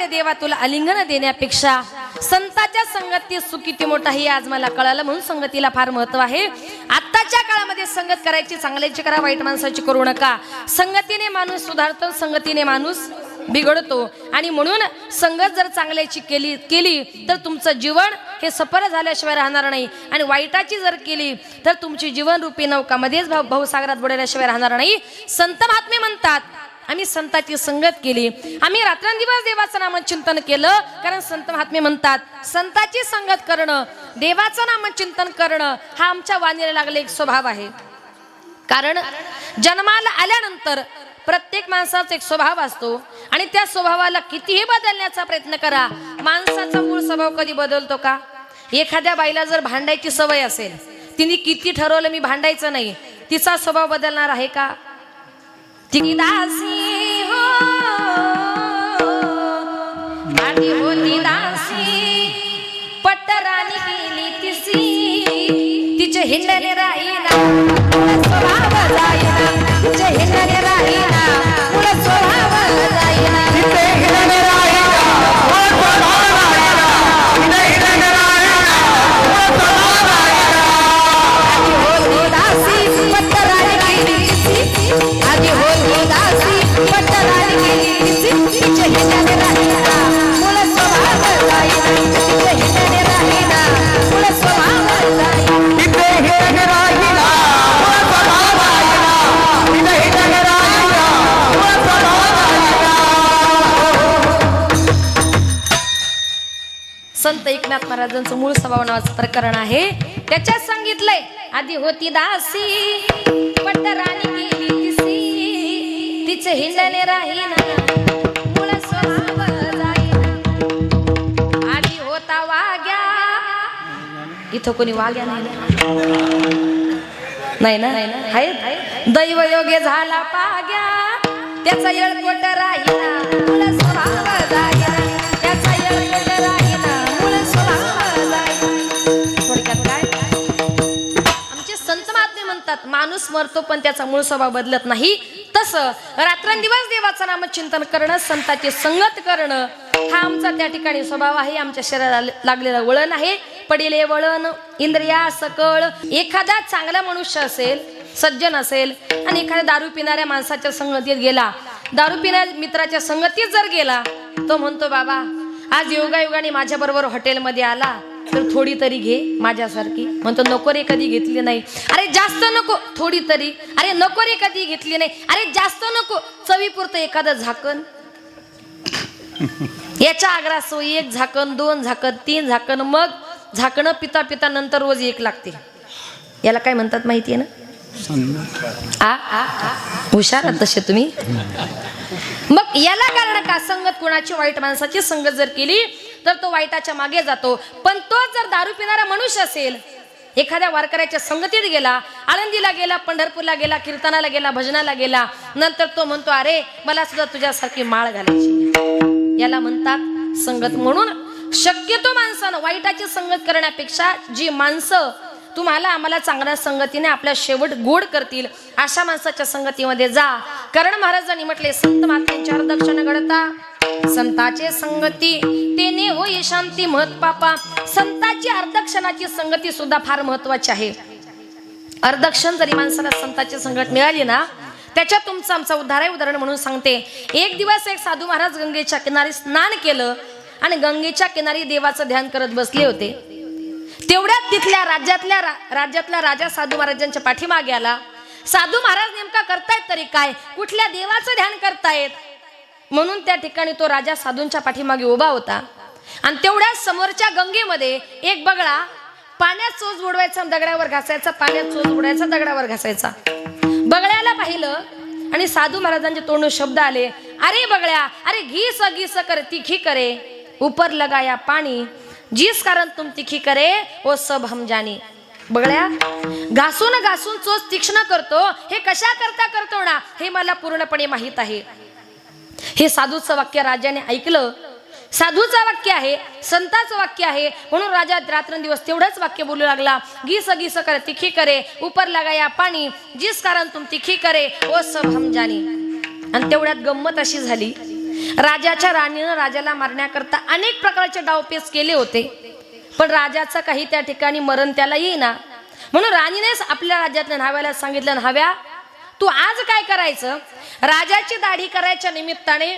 वाटले देवा तुला आलिंगन देण्यापेक्षा संताच्या संगतीत सुख किती मोठा हे आज मला कळालं, म्हणून संगतीला फार महत्व आहे. आत्ताच्या काळामध्ये संगत करायची, चांगल्याची करा, वाईट माणसाची करू नका. संगतीने माणूस सुधारतो, संगतीने माणूस बिघडतो. आणि म्हणून संगत जर चांगल्याची केली तर तुमचं जीवन हे सफल झाल्याशिवाय राहणार नाही, आणि वाईटाची जर केली तर तुमची जीवन रूपी नौका मध्येच भावसागरात बुडल्याशिवाय राहणार नाही. संत महात्मे म्हणतात आम्ही संताची संगत केली, आम्ही रात्रंदिवस देवाचं नामचिंतन केलं. कारण संत महात्मे म्हणतात संताची संगत करणं, देवाचं नामचिंतन करणं हा आमच्या वाणीला लागले एक स्वभाव आहे. कारण जन्माला आल्यानंतर प्रत्येक माणसाचा एक स्वभाव असतो, आणि त्या स्वभावाला कितीही बदलण्याचा प्रयत्न करा, माणसाचा मूळ स्वभाव कधी बदलतो का? एखाद्या बाईला जर भांडायची सवय असेल, तिने किती ठरवलं मी भांडायचं नाही, तिचा स्वभाव बदलणार आहे का? ती दासी हो आधी होती दासी, पटराणी केली तिसी, तिचे हिंडणे राहीना स्वभाव जाईना, तिचे हिंडणे राहीना पुढे स्वभाव जाईना, तिचे हिंडणे राहीना स्वभाव जाईना, तिचे हिंडणे राहीना स्वभाव जाईना. आधी होती दासी पटराणी केली तिसी, आधी होती दासी पटराणी केली तिसी, तिचे हिंडणे राहीना पुढे स्वभाव जाईना, तिचे हिंडणे राहीना पुढे स्वभाव जाईना, तिचे हिंडणे राहीना स्वभाव जाईना, तिचे हिंडणे राहीना स्वभाव जाईना. संत एकनाथ महाराजांचं मूळ स्वभाव नावाचं प्रकरण आहे, त्याच्यात सांगितलंय आधी होती दासी पटराणी केली तिसी, तिचे हिंडणे राहीना मूळ स्वभाव जाईना. आधी होता वाग्या, इथं कोणी वाग्या नाही ना? आहे दैव योगे झाला पाग्या, त्याचा येळकोट राहीना मूळ स्वभाव जाईना, त्याचा येळकोट राहीना मूळ स्वभाव जाईना. थोडक्यात काय आमचे संत महात्मे म्हणतात माणूस मरतो पण त्याचा मूळ स्वभाव बदलत नाही. तसं रात्रंदिवस देवाचं नामचिंतन करणं, संताची संगत करणं हा आमचा त्या ठिकाणी स्वभाव आहे. आमच्या शरीराला लागलेलं वळण आहे, पडिले वळण इंद्रिया सकळ. एखादा चांगला मनुष्य असेल, सज्जन असेल, आणि एखाद्या दारू पिणाऱ्या माणसाच्या संगतीत गेला, दारू पिणाऱ्या मित्राच्या संगतीत जर गेला, तो म्हणतो बाबा आज योगायोगाने माझ्या बरोबर हॉटेलमध्ये आला तर थोडी तरी घे माझ्यासारखी. म्हणतो नको रे कधी घेतली नाही. अरे जास्त नको, थोडी तरी. अरे नको रे कधी घेतली नाही. अरे जास्त नको, चवीपुरतं एखादं झाकण. याच्या आग्रासो एक झाकण, दोन झाकण, तीन झाकण, मग झाकणं पिता पिता नंतर रोज एक लागते. याला काय म्हणतात माहितीये ना? हुशार तसे तुम्ही. मग याला कारण का? संगत कुणाची? वाईट माणसाची संगत जर केली तर तो वाईटाच्या मागे जातो. पण तो जर दारू पिणारा मनुष्य असेल, एखाद्या वारकऱ्याच्या संगतीत गेला, आळंदीला गेला, पंढरपूरला गेला, कीर्तनाला गेला, भजनाला गेला, नंतर तो म्हणतो अरे मला सुद्धा तुझ्यासारखी माळ घालायची. याला म्हणतात संगत. म्हणून शक्यतो माणसानं वाईटाची संगत करण्यापेक्षा जी माणसं तुम्हाला आम्हाला चांगल्या संगतीने आपल्या शेवट गोड करतील अशा माणसाच्या संगतीमध्ये जा. कारण महाराजांनी म्हटले संत महात्म्यांच्या अर्धक्षण घडता संताचे संगती तेने होई शांती महत पापा. संताची अर्धक्षणाची संगती सुद्धा फार महत्वाची आहे. अर्धक्षण जरी माणसाला संताची संगत मिळाली ना, त्याच्यात तुमचं आमचा उद्धार आहे. उदाहरण म्हणून सांगते. एक दिवस एक साधू महाराज गंगेच्या किनारी स्नान केलं आणि गंगेच्या किनारी देवाचं ध्यान करत बसले होते. तेवढ्यात तिथल्या राज्यातला राजा साधू महाराजांच्या पाठीमागे आला. साधू महाराज नेमका करतायत तरी काय? कुठल्या देवाचं ध्यान करतायत? म्हणून त्या ठिकाणी तो राजा साधूंच्या पाठीमागे उभा होता. आणि तेवढ्याच समोरच्या गंगेमध्ये एक बगळा पाण्यात चोच बुडवायचा, दगडावर घासायचा, पाण्यात चोच बुडवायचा, दगडावर घासायचा. बगळ्याला पाहिलं आणि साधू महाराजांच्या तोंडून शब्द आले, अरे बगळ्या, अरे घीस घीस कर तिखी करे, ऊपर लगाया पाणी, जिस कारण तुम तिखी करे वो सब हम जानी. बगळ्या घासून घासून चोच तीक्ष्ण करतो, हे कशा करता करतो ना हे मला पूर्णपणे माहित आहे. हे साधूचं वाक्य राजाने ऐकलं. साधूचं वाक्य आहे, संताचं वाक्य आहे, म्हणून राजा रात्रंदिवस तेवढंच वाक्य बोलू लागला. घीस घीस कर तिखी करे, ऊपर लगाया पाणी, जिस कारण तुम तिखी करे वो सब हम जानी. आणि तेवढ्यात गंमत अशी झाली, राजाच्या राणीनं राजाला मारण्याकरता अनेक प्रकारचे डावपेच केले होते, पण राजाचं काही त्या ठिकाणी मरण त्याला येईना. म्हणून राणीनेच आपल्या राज्यातल्या न्हाव्याला सांगितलं, न्हाव्या तू आज काय करायचं, राजाची दाढी करायच्या निमित्ताने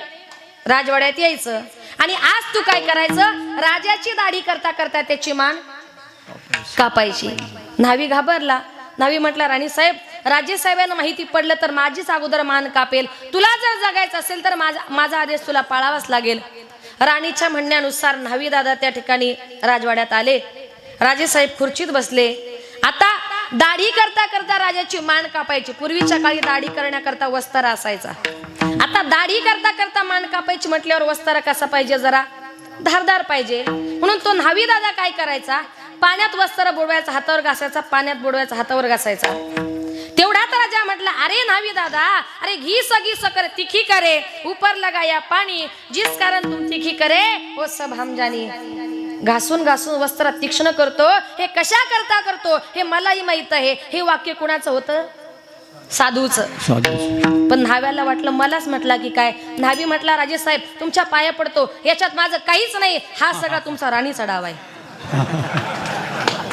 राजवाड्यात यायचं आणि आज तू काय करायचं, राजाची दाढी करता करता त्याची मान कापायची. न्हावी घाबरला. न्हावी म्हटला, राणी साहेब, राजे साहेबांना माहिती पडलं तर माझीच अगोदर मान कापेल. तुला जर जगायचं असेल तर माझा आदेश तुला पाळावाच लागेल. राणीच्या म्हणण्यानुसार न्हावी दादा त्या ठिकाणी राजवाड्यात आले. राजे साहेब खुर्चीत बसले. आता दाढी करता करता राजाची मान कापायची. पूर्वीच्या काळी दाढी करण्याकरता वस्तारा असायचा. आता दाढी करता करता मान कापायची म्हटल्यावर वस्तारा कसा पाहिजे, जरा धारदार पाहिजे. म्हणून तो न्हावी दादा काय करायचा, पाण्यात वस्तारा बुडवायचा, हातावर घासायचा, पाण्यात बुडवायचा, हातावर घासायचा. तेवढ्यात राजा म्हटला, अरे न्हावी दादा, अरे घी सगी सकर तिखी करे, ऊपर लगाया पाणी, जिस कारण तुम तिखी करे वो सब हम जानी. घासून घासून वस्त्र तीक्ष्ण करतो, हे कशा करता करतो हे मलाही माहित आहे. हे वाक्य कुणाचं होतं, साधूचं. पण न्हाव्याला वाटलं मलाच म्हटला की काय. न्हावी म्हटला, राजे साहेब तुमच्या पाया पडतो, याच्यात माझं काहीच नाही, हा सगळा तुमचा राणीचा डाव आहे.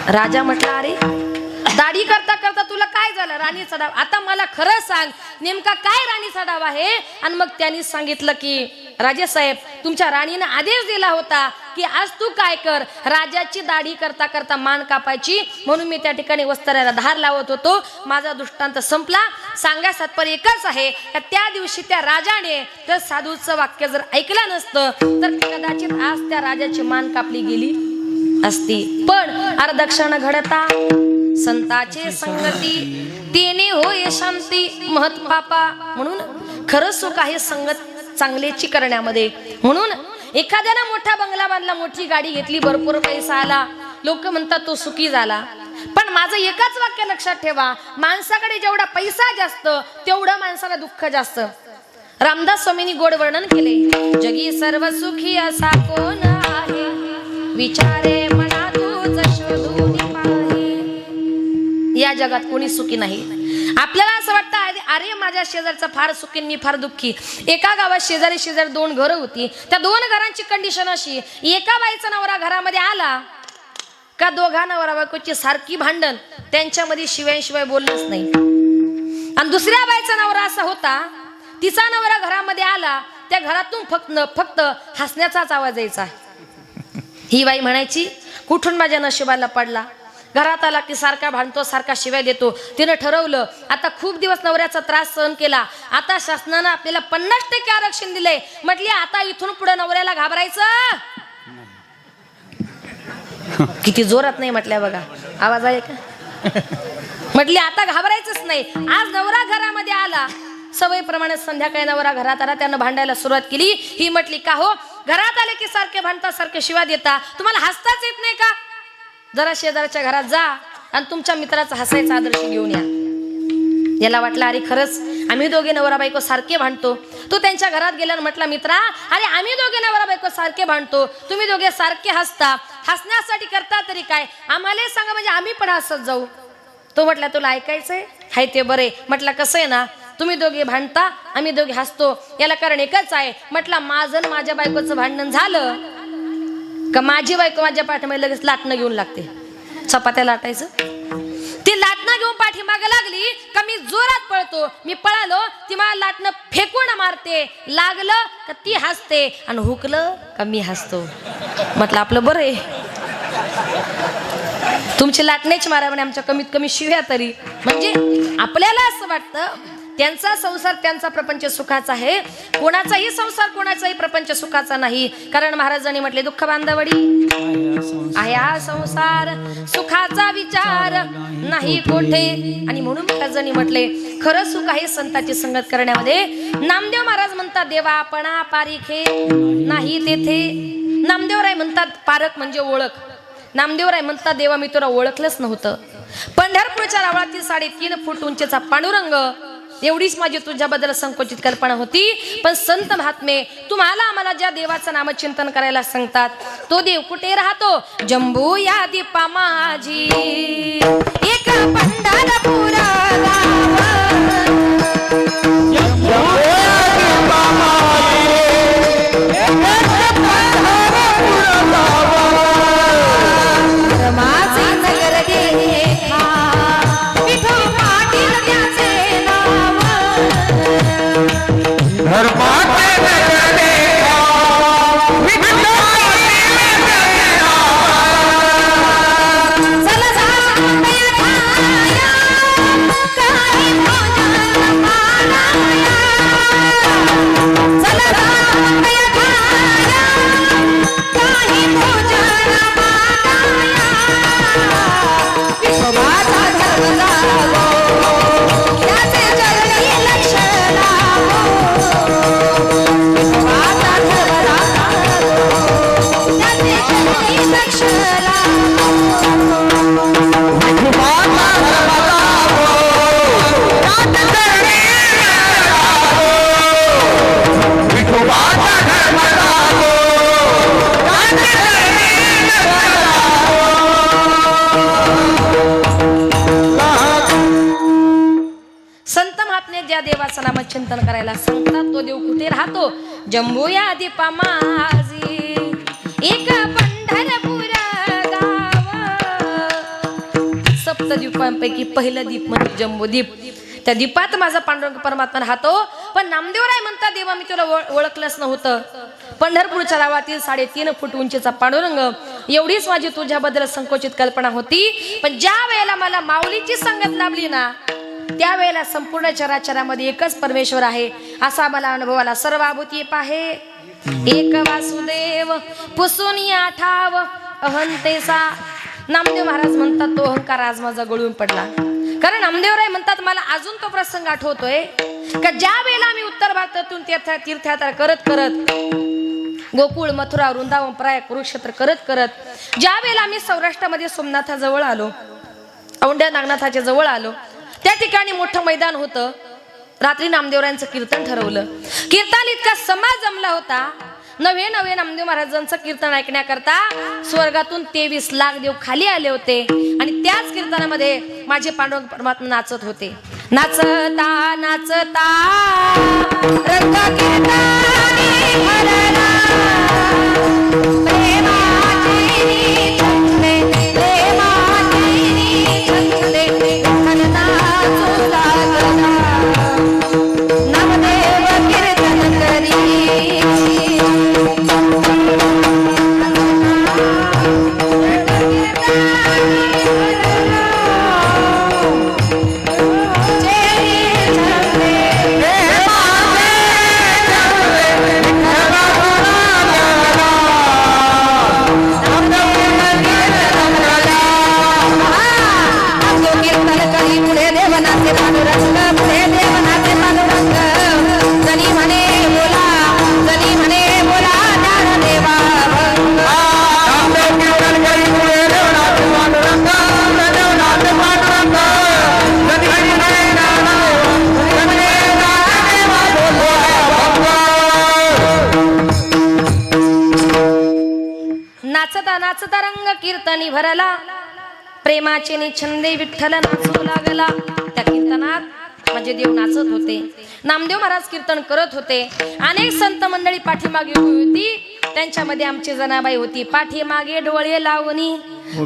राजा म्हटला, अरे दाढी करता करता तुला काय झालं, राणीचा डाव. आता मला खरं सांग, नेमका काय राणीचा डाव आहे. आणि मग त्यांनी सांगितलं की राजे साहेब, तुमच्या राणीने आदेश दिला होता की आज तू काय कर, राजाची दाढी करता करता मान कापायची, म्हणून मी त्या ठिकाणी वस्त्राला धार लावत होतो. माझा दृष्टांत संपला. सांगायचं तात्पर्य एकच आहे, त्या दिवशी त्या राजाने तर साधूचं वाक्य जर ऐकलं नसतं तर कदाचित आज त्या राजाची मान कापली गेली असती. पण अरदक्षण घडता संताचे संगती, तेने होय शांती महत पापा. म्हणून खरं सुख आहे संगत चांगल्याची करण्यामध्ये. म्हणून एखाद्यानं मोठा बंगला बांधला, मोठी गाडी घेतली, भरपूर पैसा आला, लोक म्हणतात तो सुखी झाला. पण माझं एकच वाक्य लक्षात ठेवा, माणसाकडे जेवढा पैसा जास्त तेवढं माणसाला दुःख जास्त. रामदास स्वामींनी गोड वर्णन केले, जगी सर्व सुखी असा कोण आहे, विचारे मना तूच शोधून पाहे. या जगात कोणी सुखी नाही. आपल्याला असं वाटतं अरे माझ्या शेजारचा फार सुखी, मी फार दुःखी. एका गावात शेजारी शेजारी 2 घरं होती. त्या 2 घरांची कंडिशन अशी, एका बाईचा नवरा घरामध्ये आला का दोघा नवरा बायकोची सारखी भांडण, त्यांच्यामध्ये शिवाय बोलणंच नाही. आणि दुसऱ्या बाईचा नवरा असा होता, तिचा नवरा घरामध्ये आला, त्या घरातून फक्त हसण्याचाच आवाज यायचा. ही बाई म्हणायची, कुठून माझ्या नशिबाला पडला, घरात आला की सारखा भांडतो, सारखा शिवाय देतो. तिनं ठरवलं, आता खूप दिवस नवऱ्याचा त्रास सहन केला, आता शासनानं आपल्याला 50% आरक्षण दिलंय. म्हटली आता इथून पुढे नवऱ्याला घाबरायचं. किती जोरात नाही म्हटल्या बघा, आवाज आहे का. म्हटली आता घाबरायचंच नाही. आज नवरा घरामध्ये आला, सवयीप्रमाणे संध्याकाळी नवरा घरात आला, त्यानं भांडायला सुरुवात केली. ही म्हटली, का हो घरात आले की सारखे भांडता, सारखे शिवा देता, तुम्हाला हसताच येत नाही का. जरा शेजारच्या घरात जा आणि तुमच्या मित्राचा हसायचा आदर्श घेऊन या. याला वाटलं अरे खरंच आम्ही दोघे नवरा बायको सारखे भांडतो. तो त्यांच्या घरात गेला आणि म्हटला, मित्रा अरे आम्ही दोघे नवरा बायको सारखे भांडतो, तुम्ही दोघे सारखे हसता, हसण्यासाठी करता तरी काय, आम्हाला सांगा म्हणजे आम्ही पण हसत जाऊ. तो म्हटला, तुला ऐकायचंय हाय ते बरे. म्हटलं कसं आहे ना, तुम्ही दोघे भांडता, आम्ही दोघे हसतो, याला कारण एकच आहे. म्हटलं माझं माझ्या बायकोचं भांडण झालं का माझी बायको माझ्या पाठीमागे लगेच लाटणं घेऊन लागते, चपात्या लाटायचं. ती लाटणं घेऊन पाठीमागे लागली का मी जोरात पळतो, मी पळालो ती मला लाटणं फेकून मारते, लागलं का ती हसते आणि हुकलं का मी हसतो. म्हटलं आपलं बरं आहे, तुमची लाटण्याची मारा म्हणे, आमच्या कमीत कमी शिव्या तरी. म्हणजे आपल्याला असं वाटतं त्यांचा संसार त्यांचा प्रपंच सुखाचा आहे, कोणाचाही संसार कोणाचाही प्रपंच सुखाचा नाही. कारण महाराजांनी म्हटले, दुःख बांधवडी आहे हा संसार, सुखाचा विचार नाही कोठे. आणि म्हणून महाराजांनी म्हटले, खरं सुख आहे संतांची संगत करण्यामध्ये. नामदेव महाराज म्हणतात, देवा आपणा पारिखे नाही तेथे. नामदेवराय म्हणतात पारख म्हणजे ओळख. नामदेवराय म्हणतात, देवा मी तुला ओळखलंच नव्हतं. पंढरपूरच्या रावळातील 3.5 फूट उंचीचा पांडुरंग, एवढीच माझी तुझ्याबद्दल संकोचित कल्पना होती. पण संत महात्मे तुम्हाला आम्हाला ज्या देवाचं नामचिंतन करायला सांगतात, तो देव कुठे राहतो. जंबू या दीपा माझी एक पंढरपुरा गाव, चिंतन करायला सांगतात. तो देव कुठे राहतो? जम्बूया दीपा माझी एक पंढरपूर गाव. सप्तद्वीपांपैकी पहिलं द्वीप म्हणजे जम्बूद्वीप. त्या द्वीपात माझा पांडुरंग परमात्मा राहतो. पण नामदेवराय म्हणतात देवा मी तुला ओळखलंच नव्हतं. पंढरपूरच्या गावातील 3.5 फूट उंचीचा पांडुरंग एवढीच माझी तुझ्याबद्दल संकोचित कल्पना होती. पण ज्या वेळेला मला माऊलीची संगत लाभली ना त्यावेळेला संपूर्ण चराचरामध्ये एकच परमेश्वर आहे असा मला अनुभव आला. सर्वाभूती पाहे एक वासुदेव पुसून या ठाव अहंतेसा. नामदेव महाराज म्हणतात तो अहंकार आज माझा गळून पडला. कारण नामदेवराय म्हणतात मला अजून तो प्रसंग आठवतोय का ज्या वेळेला मी उत्तर भारतातून तीर्थयात्रा करत करत गोकुळ मथुरा वृंदावन प्रयाग कुरुक्षेत्र करत करत ज्या वेळेला मी सौराष्ट्रामध्ये सोमनाथाजवळ आलो, औंढ्या नागनाथाच्या जवळ आलो, त्या ठिकाणी मोठं मैदान होतं. रात्री नामदेवरायांचं कीर्तन ठरवलं. कीर्तन इतका समाज जमला होता. नवे नामदेव महाराजांचं कीर्तन ऐकण्याकरता स्वर्गातून 23 लाख देव खाली आले होते. आणि त्याच कीर्तनामध्ये माझे पांडुरंग परमात्मा नाचत होते. नाचता नाचता रंग कीर्तनी भरला, प्रेमाची छंदे प्रेमाची छंदे विठ्ठल नाचू लागला. नामदेव कीर्तन करी नाचता रंग कीर्तनी भरला, प्रेमाचे निछंदे विठ्ठल नाचू लागला. त्या कीर्तनात माझे देव नाचत होते. नामदेव महाराज कीर्तन करत होते. अनेक संत मंडळी पाठीमागे उभी होती. त्यांच्यामध्ये आमची जनाबाई होती. पाठीमागे डोळे लावणी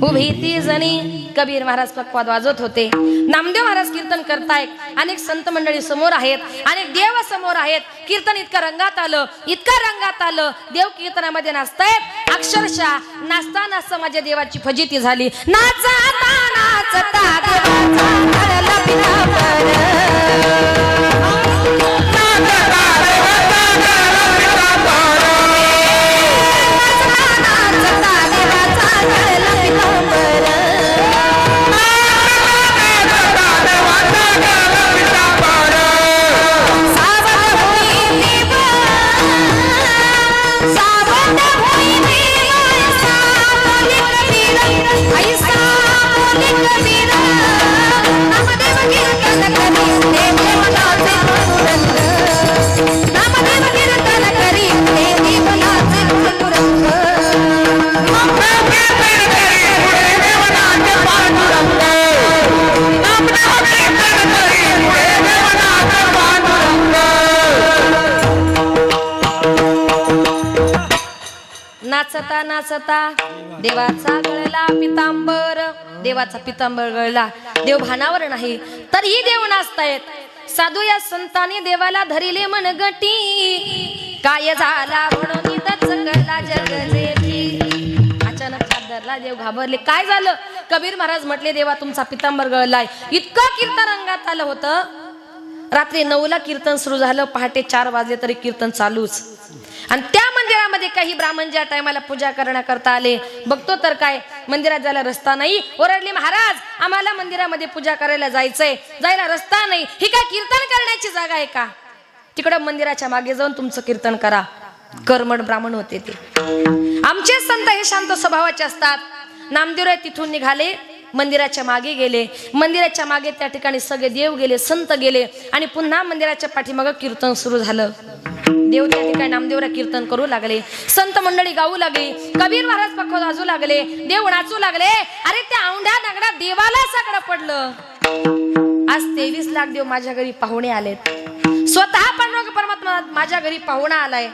उभी ती जणी. कबीर महाराज पक्वाद वाजवत होते. नामदेव महाराज कीर्तन करतायत. अनेक संत मंडळी समोर आहेत, अनेक देव समोर आहेत. कीर्तन इतकं रंगात आलं. देव कीर्तनामध्ये नाचतायत. अक्षरशः नाचता नाचता माझ्या देवाची फजिती झाली. नाचता नाचता देवाचा घडला पितांबर. नाचता नाचता देवाचा गळला पितांबर. देवाचा पितांबर गळला. देव भानावर नाही तरीही देव नाचतायत. साधू या संतांनी देवाला धरिले मनगटी. काय झाला म्हणून दचकला जग जेठी. अचानक हात धरला. देव घाबरले. काय झालं? कबीर महाराज म्हटले देवा तुमचा पितांबर गळलाय. इतकं कीर्तन रंगात आलं होतं. रात्री 9ला कीर्तन सुरू झालं. पहाटे 4 वाजले तरी कीर्तन चालूच. आणि त्या मंदिरामध्ये काही ब्राह्मण ज्या टायमाला पूजा करण्याकरता आले, बघतो तर काय मंदिरात जायला रस्ता नाही. ओरडले महाराज आम्हाला मंदिरामध्ये पूजा करायला जायचंय, जायला रस्ता नाही. ही काय कीर्तन करण्याची जागा आहे का? तिकडं मंदिराच्या मागे जाऊन तुमचं कीर्तन करा. कर्मठ ब्राह्मण होते ते. आमचे संत हे शांत स्वभावाचे असतात. नामदेवराय तिथून निघाले. मंदिराच्या मागे गेले. मंदिराच्या मागे त्या ठिकाणी सगळे देव गेले, संत गेले. आणि पुन्हा मंदिराच्या पाठीमागे कीर्तन सुरू झालं. देव त्या ठिकाणी नामदेवरा कीर्तन करू लागले. संत मंडळी गाऊ लागली. कबीर महाराज पक्ष वाजू लागले. देव नाचू लागले. अरे त्या औंढ्या नागडा देवाला साकडं पडलं. आज 23 लाख देव माझ्या घरी पाहुणे आलेत. स्वतः पांडुरंग परमात्मा माझ्या घरी पाहुणा आलाय,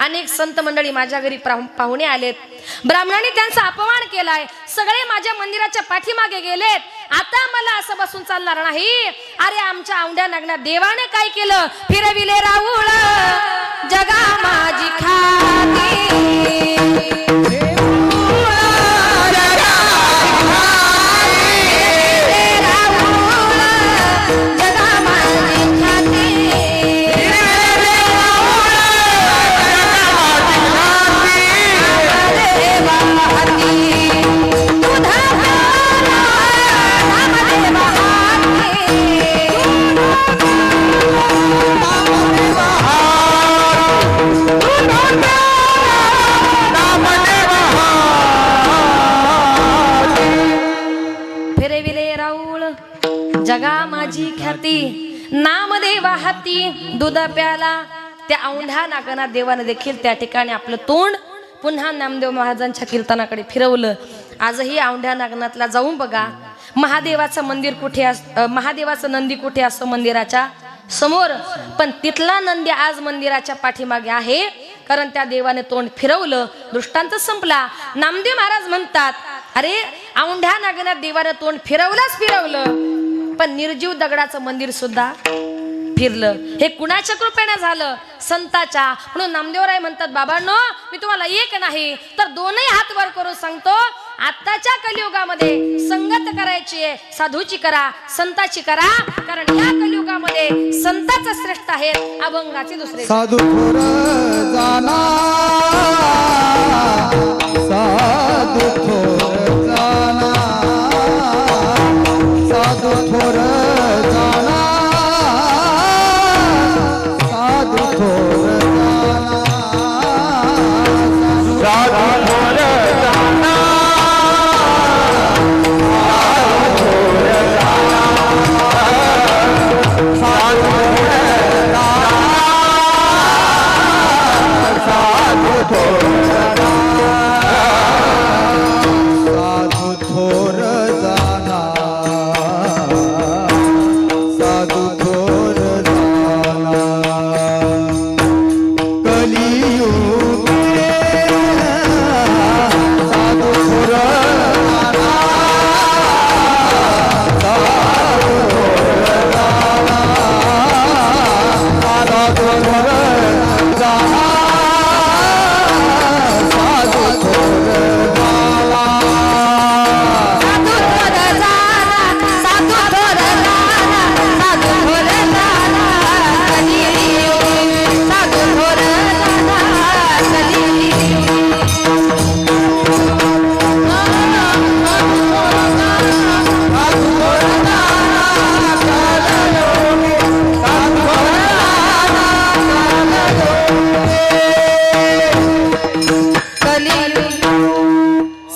अनेक संत मंडळी माझ्या घरी पाहुणे आलेत, ब्राह्मणांनी त्यांचा अपमान केलाय, सगळे माझ्या मंदिराच्या पाठीमागे गेलेत, आता मला असं बसून चालणार नाही. अरे आमच्या औंढ्या नागनाथ देवाने काय केलं, फिरविले राऊळ जगा माझी खाती. जगा माझी ख्याती, नामदेवा हाती दूध प्याला. त्या औंढा नागनाथ देवाने देखील त्या ठिकाणी आपलं तोंड पुन्हा नामदेव महाराजांच्या कीर्तनाकडे फिरवलं. आजही औंढा नागनाथला जाऊन बघा, महादेवाचं मंदिर कुठे महादेवाचं नंदी कुठे असतो मंदिराच्या समोर, पण तिथला नंदी आज मंदिराच्या पाठीमागे आहे, कारण त्या देवाने तोंड फिरवलं, दृष्टांत संपला. नामदेव महाराज म्हणतात, अरे औंढा नागनाथ देवाने तोंड फिरवलं, पण निर्जीव दगडाचं मंदिर सुद्धा फिरलं. हे कुणाच्या कृपेने झालं, संताच्या. म्हणून नामदेवराय म्हणतात, बाबांनो मी तुम्हाला एक नाही तर दोनही हात वर करून सांगतो, आताच्या कलियुगामध्ये संगत करायची आहे, साधूची करा, संताची करा, कारण या कलियुगामध्ये संताच श्रेष्ठ आहे, अभंगाचे दुसरे. साधू थोर जाना, साधू थोर जाना, साधू थोर जाना, साधू थोर जाना,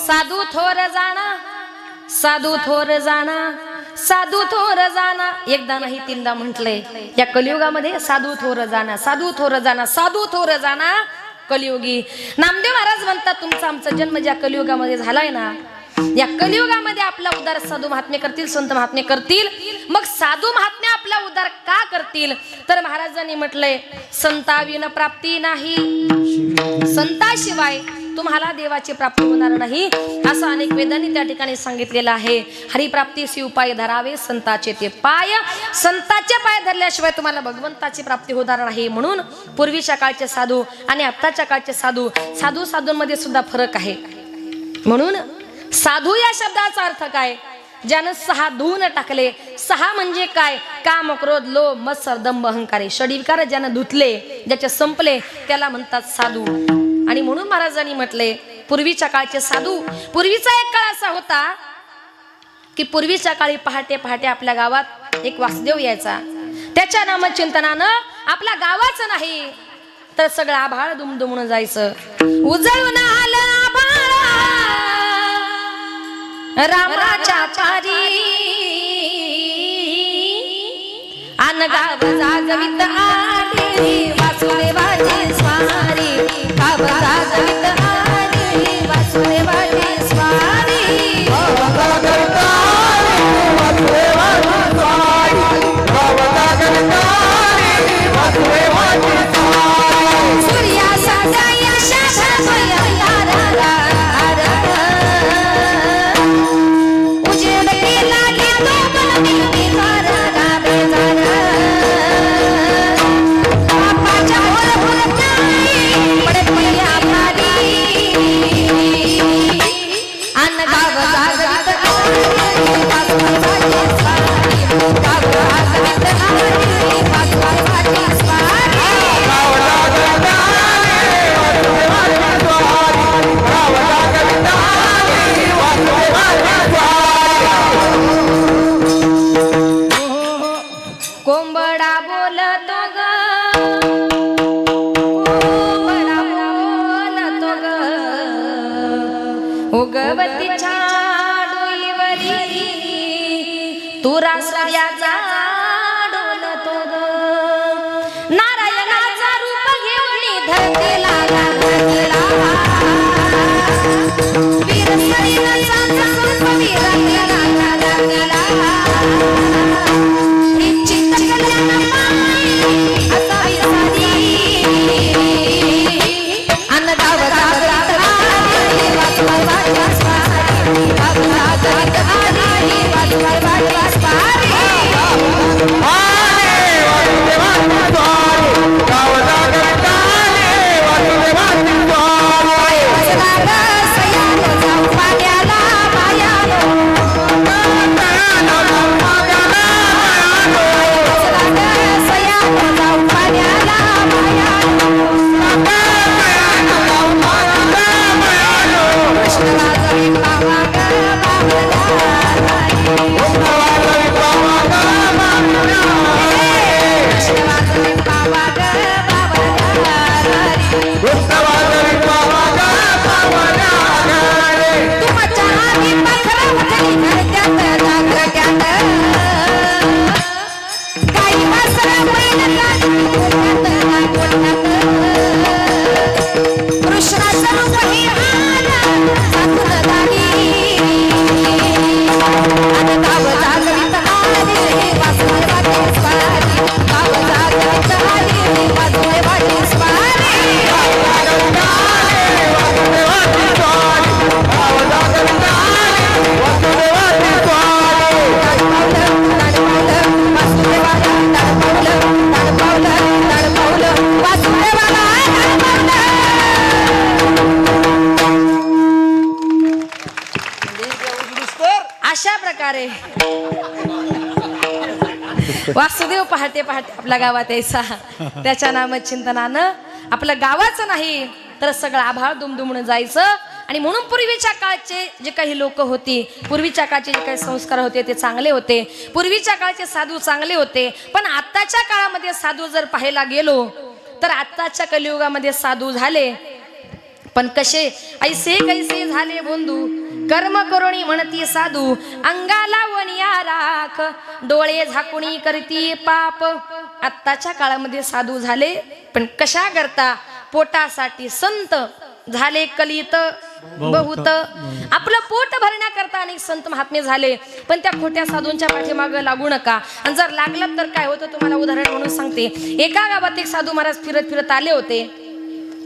साधू थोर जाना, साधू थोर जाना, साधू थोर जाना, एकदा नाही तीनदा म्हटलंय. या कलियुगामध्ये साधू थोर जाना, साधू थोर जाना, साधू थोर जाना कलियुगी. नामदेव महाराज म्हणतात, तुमचा आमचा जन्म ज्या कलियुगामध्ये झालाय ना, या कलियुगामध्ये आपला उद्धार साधू महात्मे करतील, संत महात्मे करतील. मग साधू महात्मे आपला उद्धार का करतील, तर महाराजांनी म्हटलंय, संताविन प्राप्ती नाही, संताशिवाय तुम्हाला देवाची प्राप्ती होणार नाही, असं अनेक वेदांनी त्या ठिकाणी सांगितलेलं आहे. हरिप्राप्तीसी उपाय धरावे संताचे ते पाय, संताचे पाय धरल्याशिवाय तुम्हाला भगवंताची प्राप्ती होणार नाही. म्हणून पूर्वीच्या काळचे साधू आणि आत्ताच्या काळचे साधू, साधूंमध्ये सुद्धा फरक आहे. म्हणून साधू या शब्दाचा अर्थ काय, ज्यानं 6 धुवून टाकले. 6 म्हणजे काय, काम, क्रोध, लोभ, मत्सर, दंभ, अहंकार, षडविकार ज्यानं धुतले, ज्याचे संपले, त्याला म्हणतात साधू. आणि म्हणून महाराजांनी म्हटले, पूर्वीच्या काळचे साधू. पूर्वीचा एक काळ असा होता की पूर्वीच्या काळी पहाटे पहाटे आपल्या गावात एक वासुदेव यायचा. त्याच्या नामचिंतनानं आपल्या गावाचं नाही तर सगळं आभाळ दुमदुमून जायचं. उजळून आलं आभाळ रामाच्या पारी, अन गाव जागवित आली वासुदेवाची स्वारी, गाव जागवित आली वासुदेवाची स्वारी, वासुदेवाची स्वारी, गाव जागवित आली उगवतीच्या डोईवरी तुरा सूर्याचा डोलतो ग नारायणाचा रूप घेऊन धरतीला धरतीला वीर सैन्याचा संप वीरांगेला धरतीला निश्चित कल्याण पाई असावी साधी अन्नदाव अशा प्रकारे वासुदेव पहाटे पहाटे आपल्या गावात यायचा त्याच्या नामचिंतनानं आपलं गावाचं नाही तर सगळं आभाळ दुमदुमून जायचं आणि म्हणून पूर्वीच्या काळचे जे काही लोक होती पूर्वीच्या काळचे जे काही संस्कार होते ते चांगले होते पूर्वीच्या काळचे साधू चांगले होते पण आत्ताच्या काळामध्ये साधू जर पाहायला गेलो तर आत्ताच्या कलियुगामध्ये साधू झाले पण कसे ऐसे कैसे झाले बंधू कर्म करुणी म्हणती साधू अंगाला वनिया राख डोळे झाकुणी करती पाप आत्ताच्या काळामध्ये साधू झाले पण कशा करता पोटासाठी संत झाले कलित बहुत आपलं पोट भरण्याकरता अनेक संत महात्मे झाले पण त्या खोट्या साधूंच्या पाठीमागे लागू नका आणि जर लागलं तर काय होतं तुम्हाला उदाहरण म्हणून सांगते एका गावात एक साधू महाराज फिरत फिरत आले होते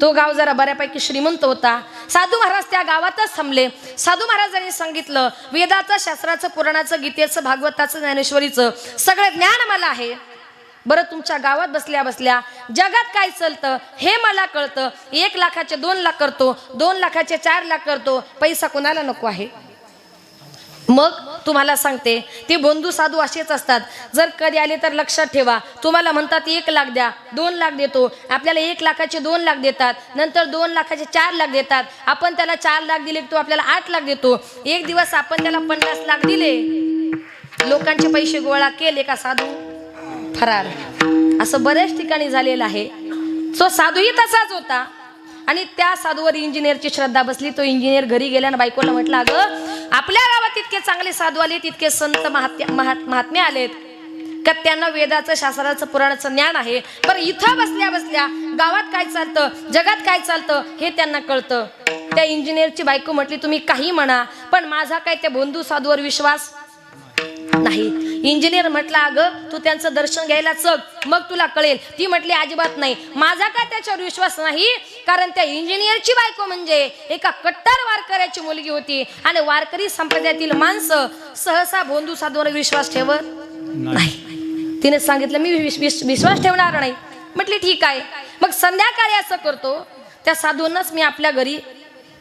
तो गाव जरा बऱ्यापैकी श्रीमंत होता साधू महाराज त्या गावातच थांबले साधू महाराजांनी सांगितलं वेदाचं शास्त्राचं पुराणाचं गीतेचं भागवताचं ज्ञानेश्वरीचं सगळं ज्ञान मला आहे बरं तुमच्या गावात बसल्या बसल्या जगात काय चालतं हे मला कळतं 1 लाखाचे 2 लाख करतो 2 लाखाचे 4 लाख करतो पैसा कोणाला नको आहे मग तुम्हाला सांगते ते बंधू साधू असेच असतात जर कधी आले तर लक्षात ठेवा तुम्हाला म्हणतात 1 लाख द्या 2 लाख देतो आपल्याला 1 लाखाचे 2 लाख देतात नंतर 2 लाखाचे 4 लाख देतात आपण त्याला 4 लाख दिले तो आपल्याला 8 लाख देतो एक दिवस आपण त्याला 50 लाख दिले लोकांचे पैसे गोळा केले का साधू फरार असं बऱ्याच ठिकाणी झालेलं आहे तो साधूही तसाच होता आणि त्या साधूवर इंजिनियरची श्रद्धा बसली तो इंजिनियर घरी गेल्यानं बायकोला म्हटलं अगं आपल्या गावात इतके चांगले साधू आले तितके संत महात्मे आलेत का त्यांना वेदाचं शास्त्राचं पुराणाचं ज्ञान आहे बरं इथं बसल्या बसल्या गावात काय चालतं जगात काय चालतं हे त्यांना कळतं त्या इंजिनियरची बायको म्हटली तुम्ही काही म्हणा पण माझा काय त्या बंधू साधूवर विश्वास नाही इंजिनियर म्हटला अगं तू त्यांचं दर्शन घ्यायला चल मग तुला कळेल ती म्हटली अजिबात नाही माझा काय त्याच्यावर विश्वास नाही कारण त्या इंजिनियरची बायको म्हणजे एका कट्टर वारकऱ्याची मुलगी होती आणि वारकरी संप्रदायातील माणसं सहसा बंधू साधूवर विश्वास ठेवत नाही तिने सांगितलं मी विश्वास ठेवणार नाही म्हटली ठीक आहे मग संध्याकाळी असं करतो त्या साधूंनाच मी आपल्या घरी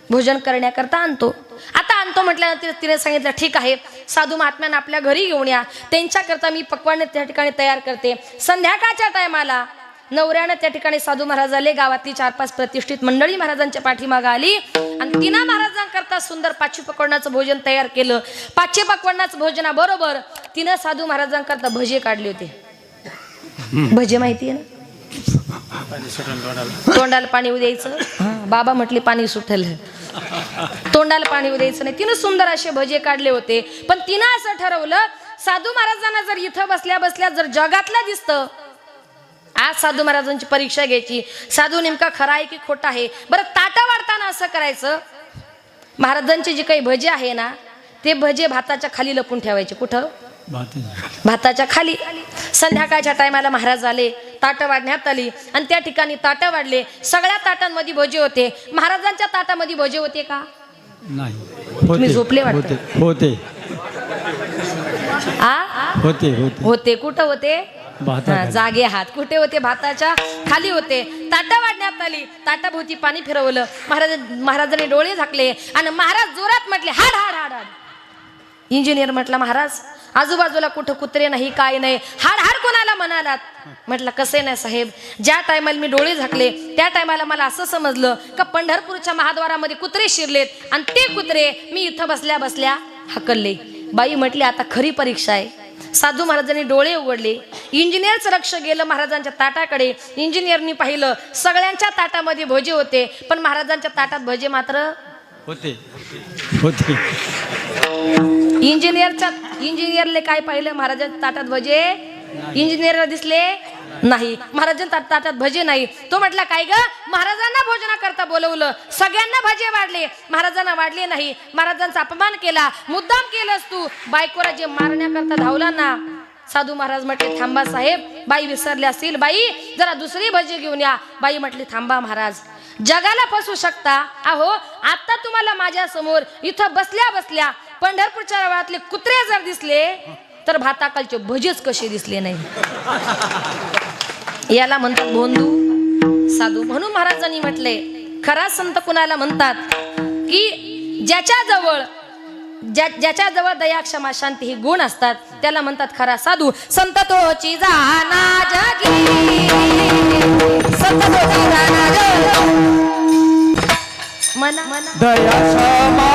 भोजन करण्याकरता आणतो आता आणतो म्हटल्यानंतर तिने सांगितलं ठीक आहे साधू महात्म्यांना आपल्या घरी घेऊन या त्यांच्याकरता मी पक्वान्न त्या ठिकाणी तयार करते संध्याकाळच्या टायमाला नवऱ्यानं त्या ठिकाणी साधू महाराज आले गावातली 4-5 प्रतिष्ठित मंडळी महाराजांच्या पाठीमागे आली आणि तिनं महाराजांकरता सुंदर 5 पक्वान्नाचं भोजन तयार केलं 5 पक्वान्नाचं भोजनाबरोबर तिनं साधू महाराजांकरता भजे काढले होते भजे माहिती आहे ना तोंडाला पाणी द्यायचं बाबा म्हटले पाणी सुटलं तोंडाला पाणी येऊ द्यायचं नाही. तिनं सुंदर असे भजे काढले होते, पण तिनं असं ठरवलं साधू महाराजांना जर इथं बसल्या बसल्या जर जगातलं दिसतं, आज साधू महाराजांची परीक्षा घ्यायची, साधू नेमका खरा आहे की खोटा आहे. बरं ताटा वाढताना असं करायचं, महाराजांचे जे काही भजे आहे ना ते भजे भाताच्या खाली लपून ठेवायचे. कुठं? भाताच्या खाली. संध्याकाळच्या टायमाला महाराज आले, ताटं वाढण्यात आली आणि त्या ठिकाणी ताटं वाढले. सगळ्या ताटांमध्ये भजे होते. महाराजांच्या ताटामध्ये भजे होते का? नाही. तुम्ही झोपले वाटतं. होते होते होते. कुठं होते? भाताखाली. जागे हात. कुठे होते? भाताच्या खाली होते. ताटा वाढण्यात आली, ताटाभोवती पाणी फिरवलं. महाराजांनी डोळे झाकले आणि महाराज जोरात म्हटले हाड हाड हाड हाड. इंजिनियर म्हटला महाराज आजूबाजूला कुठं कुत्रे नाही काय नाही, हाड हाड कोणाला म्हणालात? म्हटलं कसं नाही साहेब, ज्या टायमाला मी डोळे झाकले त्या टायमाला मला असं समजलं का पंढरपूरच्या महाद्वारामध्ये कुत्रे शिरलेत आणि ते कुत्रे मी इथं बसल्या बसल्या हकलले. बाई म्हटली आता खरी परीक्षा आहे. साधू महाराजांनी डोळे उघडले. इंजिनियरचं लक्ष गेलं महाराजांच्या ताटाकडे. इंजिनियरनी पाहिलं सगळ्यांच्या ताटामध्ये भजे होते, पण महाराजांच्या ताटात भजे मात्र होते होते. इंजिनियरले काय पाहिलं? महाराजांच्या ताटात भजे. इंजिनियरला दिसले नाही, महाराजांच्या ताटात भजे नाही. तो म्हटला काय ग, महाराजांना भोजनाकरता बोलवलं, सगळ्यांना भजे वाढले, महाराजांना वाढले नाही, महाराजांचा अपमान केला, मुद्दाम केलंस तू. बायकोला जे मारण्याकरता धावला ना. साधू महाराज म्हटले थांबा साहेब, बाई विसरले असतील, बाई जरा दुसरी भजी घेऊन या. बाई म्हटली थांबा महाराज, जगाला फसवू शकता. अहो आता तुम्हाला माझ्या समोर इथं बसल्या बसल्या पंढरपूरच्या रवळातले कुत्रे जर दिसले तर भाताकालचे भजेच कसे दिसले नाही. याला म्हणतात भोंदू साधू. म्हणून महाराजांनी म्हटले खरा संत कुणाला म्हणतात की ज्याच्या जवळ दया क्षमा शांती ही गुण असतात त्याला म्हणतात खरा साधू. संत तोची जाना जगी, संत तोची जाना जगी. मना दया क्षमा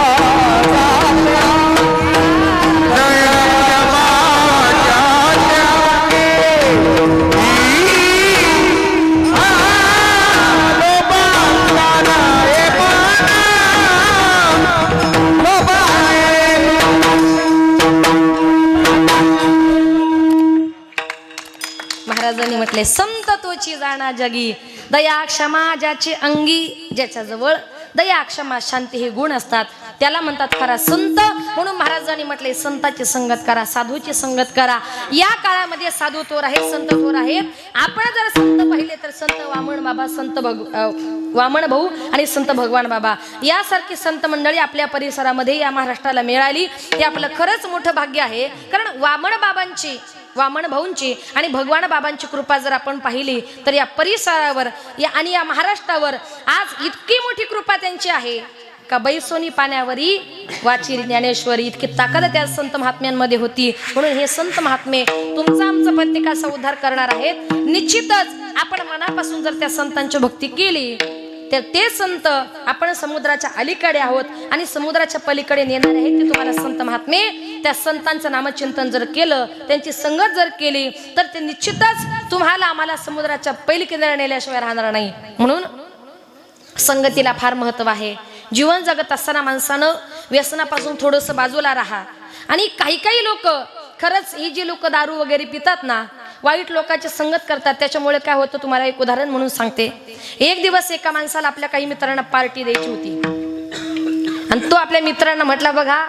महाराजांनी म्हटले संत तोची जाणा जगी, दया क्षमा ज्याची अंगी, ज्याच्याजवळ दया क्षमा शांती हे गुण असतात त्याला म्हणतात खरा संत. म्हणून महाराजांनी म्हटले संताची संगत करा, साधूची संगत करा. या काळामध्ये साधू थोर आहेत, संत थोर आहेत. आपण जर संत पाहिले तर संत वामन बाबा, संत वामन भाऊ आणि संत भगवान बाबा यासारखी संत मंडळी आपल्या परिसरामध्ये या महाराष्ट्राला मिळाली. हे आपलं खरंच मोठं भाग्य आहे. कारण वामन भाऊंची आणि भगवान बाबांची कृपा जर आपण पाहिली तर या परिसरावर आणि या महाराष्ट्रावर आज इतकी मोठी कृपा त्यांची आहे का बैसोनी पाण्यावरी वाची ज्ञानेश्वरी, इतकी ताकद त्या संत महात्म्यांमध्ये होती. म्हणून हे संत महात्मे तुमचा आमचा प्रत्येकाचा उद्धार करणार आहेत. निश्चितच आपण मनापासून जर त्या संतांची भक्ती केली तर ते संत आपण समुद्राच्या अलीकडे आहोत आणि समुद्राच्या पलीकडे नेणारे आहेत ते तुम्हाला संत महात्मे. त्या संतांचं नामचिंतन जर केलं, त्यांची संगत जर केली तर ते निश्चितच तुम्हाला आम्हाला समुद्राच्या पलीकडे नेल्याशिवाय राहणार नाही. म्हणून संगतीला फार महत्व आहे. जीवन जगत असताना माणसानं व्यसनापासून थोडंसं बाजूला राहा. आणि काही लोक खरंच ही जी लोक दारू वगैरे पितात ना, वाईट लोकांची संगत करतात, त्याच्यामुळे काय होतं तुम्हाला एक उदाहरण म्हणून सांगते. एक दिवस एका माणसाला आपल्या काही मित्रांना पार्टी द्यायची होती आणि तो आपल्या मित्रांना म्हटला बघा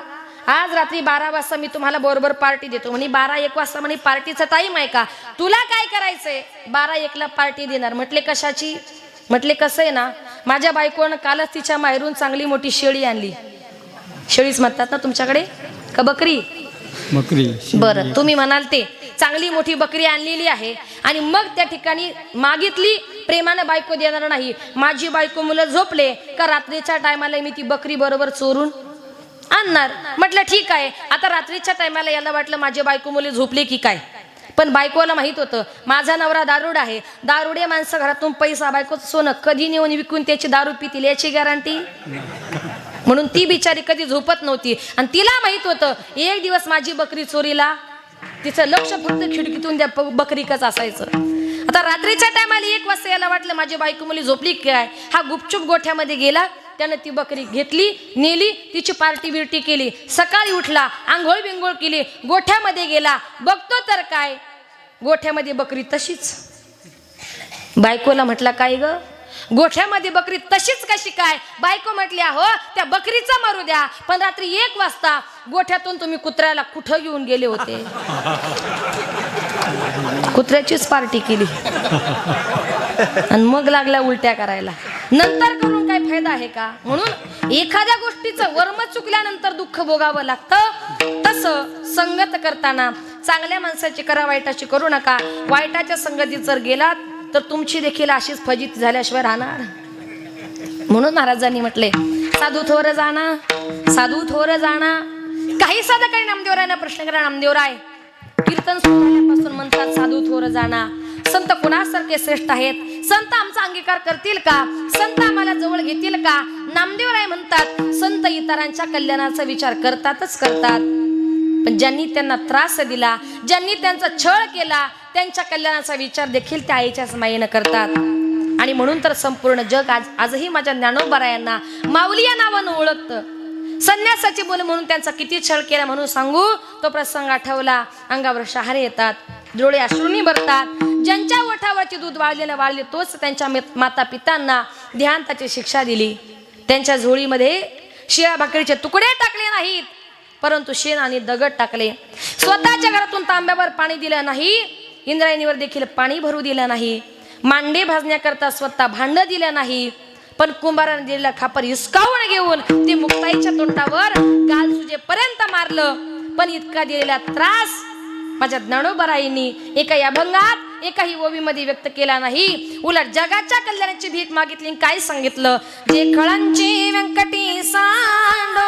आज रात्री 12 वाजता मी तुम्हाला बरोबर पार्टी देतो. म्हणे 12-1 वाजता म्हणे पार्टीचा टाइम आहे का? तुला काय करायचंय? 12-1 ला पार्टी देणार. म्हटले कशाची? म्हटले कसं आहे ना, माझ्या बायकोनं कालच तिच्या माहेरून चांगली मोठी शेळी आणली. शेळीच म्हणतात ना तुमच्याकडे का बकरी? बकरी. बरं तुम्ही म्हणाल ते चांगली मोठी बकरी आणलेली आहे आणि मग त्या ठिकाणी मागितली. प्रेमानं बायको देणार नाही. माझी बायको मुलं झोपले का रात्रीच्या टायमाला मी ती बकरी बरोबर चोरून आणणार. म्हटलं ठीक आहे. आता रात्रीच्या टायमाला याला वाटलं माझी बायको मुले झोपले की काय, पण बायकोला माहित होतं माझा नवरा दारुड आहे. दारुडे माणसं घरातून पैसा बायकोचं सोनं कधी नेऊन विकून त्याची दारू पितील याची गॅरंटी. म्हणून ती बिचारी कधी झोपत नव्हती आणि तिला माहित होतं एक दिवस माझी बकरी चोरीला. तिचं लक्ष फक्त खिडकीतून त्या बकरीकच असायचं. आता रात्रीच्या टायमाला 1 वाजता याला वाटलं माझी बायको मुली झोपली काय. हा गुपचूप गोठ्यामध्ये गेला त्यानं ती बकरी घेतली, नेली, तिची पार्टी बिर्टी केली. सकाळी उठला, आंघोळ बिंघोळ केली, गोठ्यामध्ये गेला. बघतो तर काय, गोठ्यामध्ये बकरी तशीच. बायकोला म्हटला, काय ग, गोठ्यामध्ये बकरी तशीच कशी काय? बायको म्हटली, हो त्या बकरीचा मारू द्या, पण रात्री 1 वाजता गोठ्यातून तुम्ही कुत्र्याला कुठं घेऊन गेले होते? कुत्र्याचीच पार्टी केली आणि मग लागला उलट्या करायला. नंतर करून काय फायदा आहे का? म्हणून एखाद्या गोष्टीचं वर्म चुकल्यानंतर दुःख भोगावं लागतं. तसं संगत करताना चांगल्या माणसाची करा, वाईटाची करू नका. वाईटाच्या संगतीत जर गेलात तर तुमची देखील अशीच फजिती झाल्याशिवाय राहणार. म्हणून महाराजांनी म्हटले, साधू थोर जाणा, साधू थोर जाणा. काही साधकांनी नामदेवरायांना प्रश्न करा, नामदेवराय कीर्तन सुरू झाल्यापासून म्हणतात साधू थोर जाणा, संत कुणासारखे श्रेष्ठ आहेत? संत आमचा अंगीकार करतील का? संत आम्हाला जवळ घेतील का? नामदेवराय म्हणतात, संत इतरांच्या कल्याणाचा विचार करतातच करतात, पण ज्यांनी त्यांना त्रास दिला, ज्यांनी त्यांचा छळ केला, त्यांच्या कल्याणाचा विचार देखील त्या आईच्याच मायेनं करतात. आणि म्हणून तर संपूर्ण जग आजही माझ्या ज्ञानोबारायांना माऊली या नावानं ओळखतं. संन्यासाची बोल म्हणून त्यांचा किती छळ केला म्हणून सांगू? तो प्रसंग आठवला, अंगावर शहारे येतात, डोळे अश्रूंनी भरतात. ज्यांच्या ओठावरची दूध वाळले तोच त्यांच्या माता पितांना देहांताची शिक्षा दिली. त्यांच्या झोळीमध्ये शिळ्या भाकरीचे तुकडे टाकले नाहीत, परंतु शेण आणि दगड टाकले. स्वतःच्या घरातून तांब्यावर पाणी दिलं नाही, इंद्रायणीवर देखील पाणी भरू दिलं नाही. मांडे भाजण्याकरता स्वतः भांड दिलं नाही, पण कुंभाराने दिलेला खापर हिसकावून घेऊन ते मुक्ताईच्या तोंडावर गाल सुजेपर्यंत मारलं. पण इतका दिलेला त्रास माझ्या ज्ञानोबारायांनी एकाही अभंगात, एकाही ओवीमध्ये व्यक्त केला नाही. उलट जगाच्या कल्याणाची भीक मागितली. काय सांगितलं? जे खळांची व्यंकटी सांडो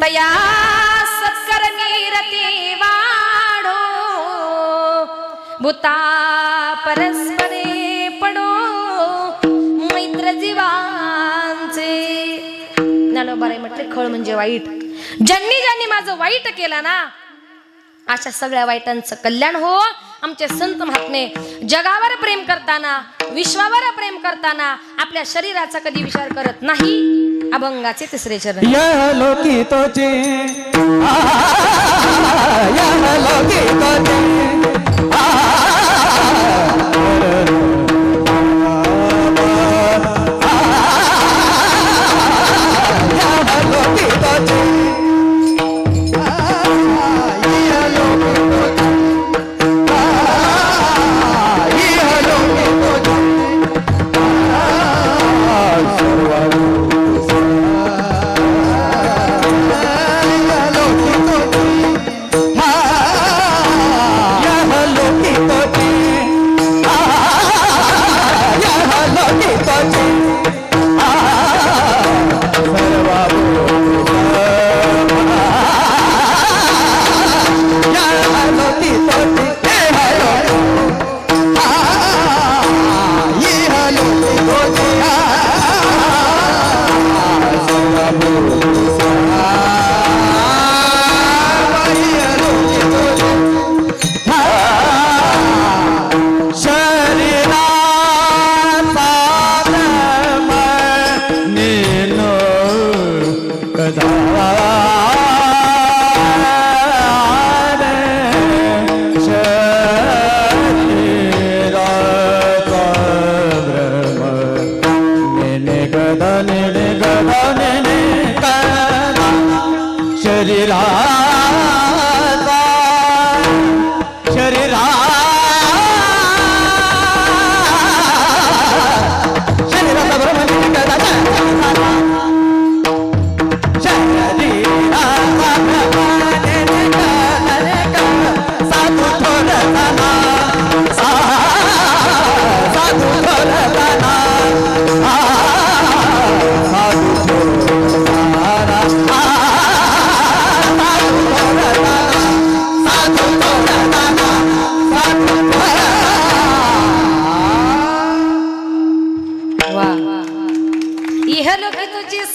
तया सत्कर्मी रती वाढो, भूता परस्परे पडो मैत्र जीवांचे. ज्ञानोबाराय म्हटले, खळ म्हणजे वाईट. ज्यांनी माझं वाईट केलं ना, अशा सगळ्या वाईटांचं कल्याण हो. आमचे संत महात्मे जगावर प्रेम करताना, विश्वावर प्रेम करताना आपल्या शरीराचा कधी विचार करत नाही. अभंगाचे 3रे चरण. यह लोकी तोचे, यह लोकी तोचे,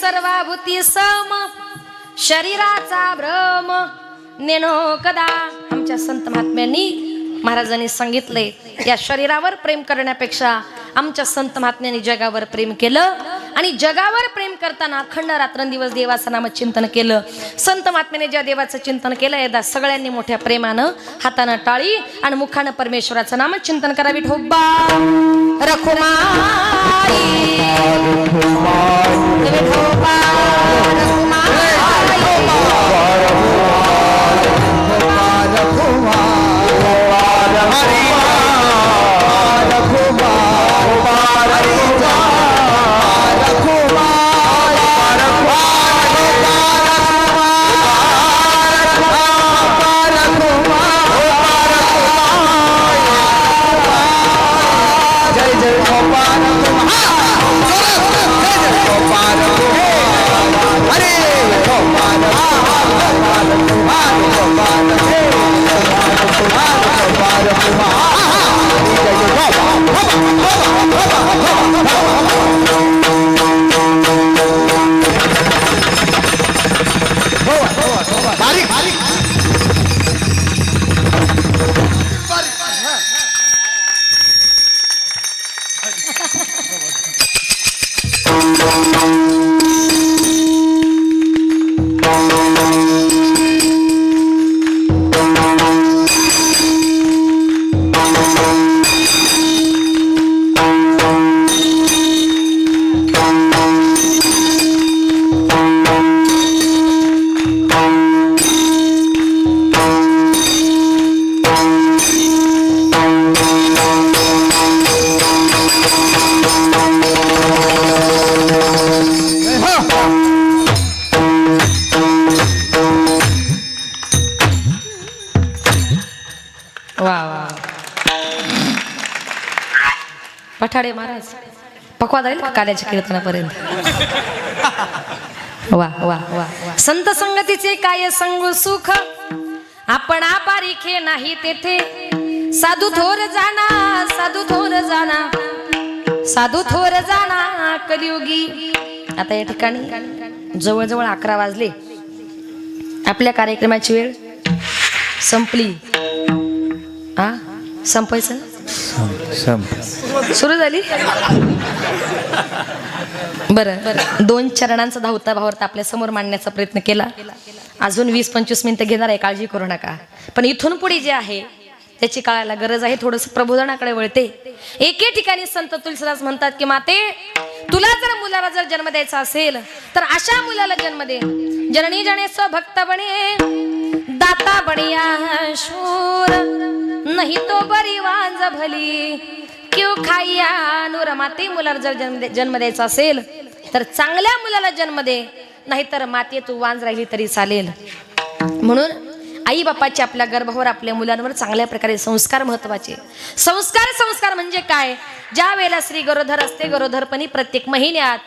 सर्वाभूती सम, शरीराचा भ्रम नेनो कदा. आमच्या संत महात्म्यांनी महाराजांनी सांगितले, या शरीरावर प्रेम करण्यापेक्षा आमच्या संत महात्म्यांनी जगावर प्रेम केलं आणि जगावर प्रेम करताना अखंड रात्रंदिवस देवाचं नाम चिंतन केलं. संत महात्म्याने ज्या देवाचं चिंतन केलं एकदा सगळ्यांनी मोठ्या प्रेमानं हातानं टाळी आणि मुखानं परमेश्वराचं नाम चिंतन करा. विठोबा रखुमाई विठोबा पठाडे महाराज पकवा जाईल काल्याच्या कीर्तनापर्यंत. वा वा वा. संत संगतीचे काय संग सुख आपण आपारिखे नाही तेथे. साधू थोर जाना साधू थोर जाना साधू थोर जाना कलियुगी. आता या ठिकाणी जवळजवळ 11 वाजले. आपल्या कार्यक्रमाची वेळ संपली. संपायचं सुरू झाली. बरं 2 चरणांचा धावता भावार्थ आपल्या समोर मांडण्याचा प्रयत्न केला. अजून 20-25 मिनिटं घेणार आहे, काळजी करू नका. पण इथून पुढे जे आहे त्याची कळायला गरज आहे. थोडंसं प्रबोधनाकडे वळते. एके ठिकाणी संत तुलसीदास म्हणतात की माते तुला जर मुलाला जर जन्म द्यायचा असेल तर अशा मुलाला जन्म दे. जननी जने भक्त बने दाता बनिया शूर नाही तो बरी वांज भली क्यों खाइया नूर. माते मुलाला जर जन्म द्यायचा असेल तर चांगल्या मुलाला जन्म दे, नाहीतर माते तू वांज राहिली तरी चालेल. म्हणून आई बापाचे आपल्या गर्भावर आपल्या मुलांवर चांगल्या प्रकारे संस्कार महत्वाचे. संस्कार म्हणजे काय? ज्या वेळेला स्त्री गरोदर असते, गरोदरपणी प्रत्येक महिन्यात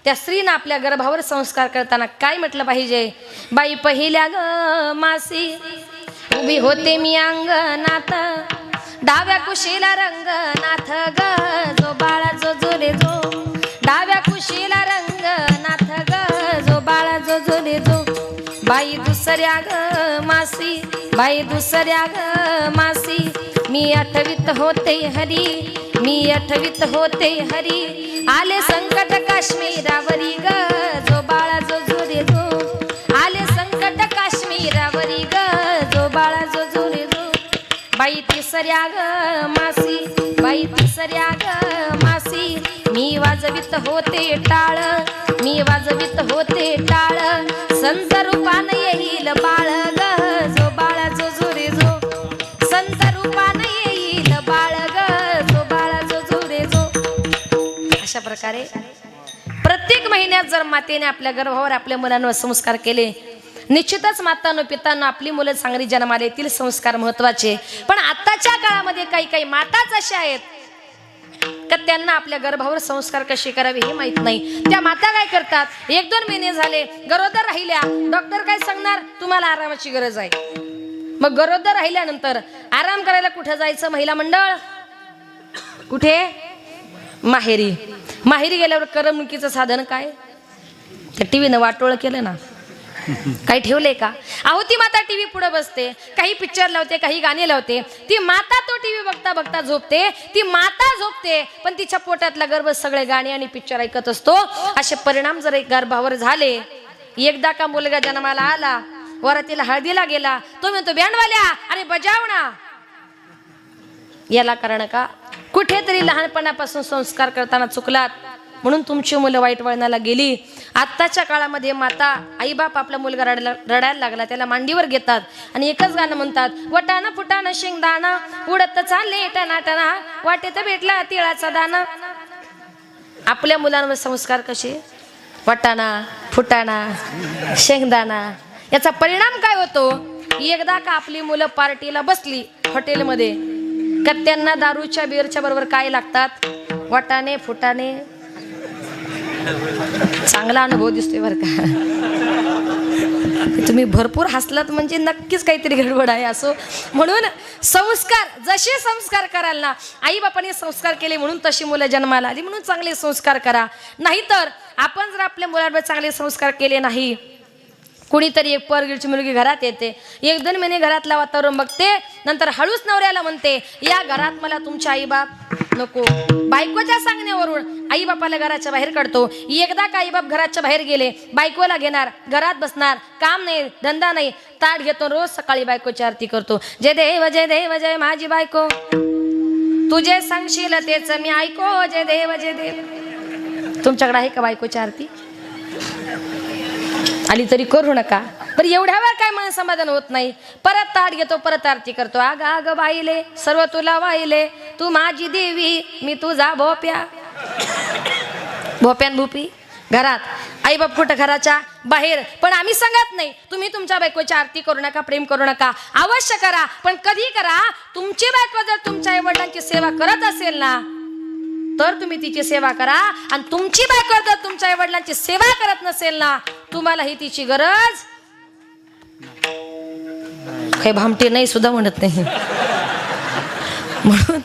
त्या स्त्रीनं आपल्या गर्भावर संस्कार करताना काय म्हटलं पाहिजे? बाई पहिल्या ग मासी उभी होते मी अंगणात, डाव्या कुशीला रंगनाथ ग जो बाळा जो जोले जो. डाव्या कुशीला रंगनाथ ग जो बाळा जो जोले जो. बाई दुसऱ्या ग मासी बाई दुसऱ्या ग मासी मी आठवीत होते हरी मी आठवीत होते हरी. आले संकट काश्मीरावरी ग जो बाळा जो जोरे जो. आले संकट काश्मीरावरी ग जो बाळा जो जोरे जो. बाई तिसऱ्या ग मासी बाई तिसऱ्या ग मासी मी वाजवित होते टाळ मी वाजवित होते टाळ. संत रूपान येईल बाळ ग जो बाळा जो जोरे जो. संत रूपान येईल बाळ ग जो बाळा जो जोरे जो. अशा प्रकारे प्रत्येक महिन्यात जर मातेने आपल्या गर्भावर आपल्या मुलांवर संस्कार केले, निश्चितच मातांनो पितांनो आपली मुलं चांगली जन्माला येतील. संस्कार महत्वाचे. पण आताच्या काळामध्ये काही माताच अशा आहेत का त्यांना आपल्या गर्भावर संस्कार कसे करावे हे माहित नाही. त्या माता काय करतात, 1-2 महिने झाले गरोदर राहिल्या, डॉक्टर काय सांगणार, तुम्हाला आरामाची गरज आहे. मग गरोदर राहिल्यानंतर आराम करायला कुठे जायचं? महिला मंडळ कुठे? माहेरी. माहेरी गेल्यावर करमणुकीचं साधन काय? त्या टीव्हीनं वाटोळ केलं ना, काही ठेवले का? अहो ती माता टीव्ही पुढे बसते, काही पिक्चर लावते, काही गाणी लावते. ती माता तो टीव्ही बघता बघता झोपते. ती माता झोपते पण तिच्या पोटातला गर्भ सगळे गाणी आणि पिक्चर ऐकत असतो. असे परिणाम जर एक गर्भावर झाले, एकदा का मुलगा जन्माला आला, वरातीला हळदीला गेला, तो म्हणतो बँडवाल्या अरे बजाव ना. याला कारण का? कुठेतरी लहानपणापासून संस्कार करताना चुकलात म्हणून तुमची मुलं वाईट वळणाला गेली. आत्ताच्या काळामध्ये माता आईबाप आपला मुलगा रडायला लागला त्याला मांडीवर घेतात आणि एकच गाणं म्हणतात, वटाणा फुटाणा शेंगदाणा उडत चालले टनाटना वाटेत भेटला तिळाचा दाना. आपल्या मुलांवर संस्कार कसे? वटाणा फुटाणा शेंगदाणा. याचा परिणाम काय होतो? एकदा का आपली मुलं पार्टीला बसली हॉटेलमध्ये का त्यांना दारूच्या बिअरच्या बरोबर काय लागतात? वाटाणे फुटाणे. चांगला अनुभव दिसतोय बरं का. तुम्ही भरपूर हसलात म्हणजे नक्कीच काहीतरी गडबड आहे. असो म्हणून संस्कार, जसे संस्कार कराल ना, आई बापाने संस्कार केले म्हणून तशी मुलं जन्माला आली म्हणून चांगले संस्कार करा. नाहीतर आपण जर आपल्या मुलांवर चांगले संस्कार केले नाही, कुणीतरी एक परगीरची मुलगी घरात येते, 1-2 महिने घरातला वातावरण बघते, नंतर हळूच नवऱ्याला म्हणते या घरात मला तुमचे आई बाप नको. बायकोच्या सांगण्यावरून आई बापाला घराच्या बाहेर काढतो. एकदा का आई बाप घराच्या बाहेर गेले, बायकोला घेणार, घरात बसणार, काम नाही धंदा नाही, ताट घेतो, रोज सकाळी बायकोची आरती करतो. जय देव जय देव जय माझी बायको, तुझे सांगशील तेच मी ऐको, जय देव जय देव. तुमच्याकडे आहे का बायकोची आरती? आली तरी करू नका बरं. एवढ्या वेळ काय मन समाधान होत नाही, परत ताट घेतो, परत आरती करतो. आग आग बाईले सर्व तुला वाहिले, तू माझी देवी मी तुझा भोप्या. भोप्यान भूपी घरात, आई बाप कुठं घराच्या बाहेर. पण आम्ही सांगत नाही तुम्ही तुमच्या बायकोची आरती करू नका, प्रेम करू नका. अवश्य करा, पण कधी करा? तुमची बायको जर तुमच्या आई वडिलांची सेवा करत असेल ना तर तुम्ही तिची सेवा करा. आणि तुमची बायको जर तुमच्या आई वडिलांची सेवा करत नसेल ना, तुम्हाला ही तिची गरज. काही भामटे नाही सुद्धा म्हणत नाही. म्हणून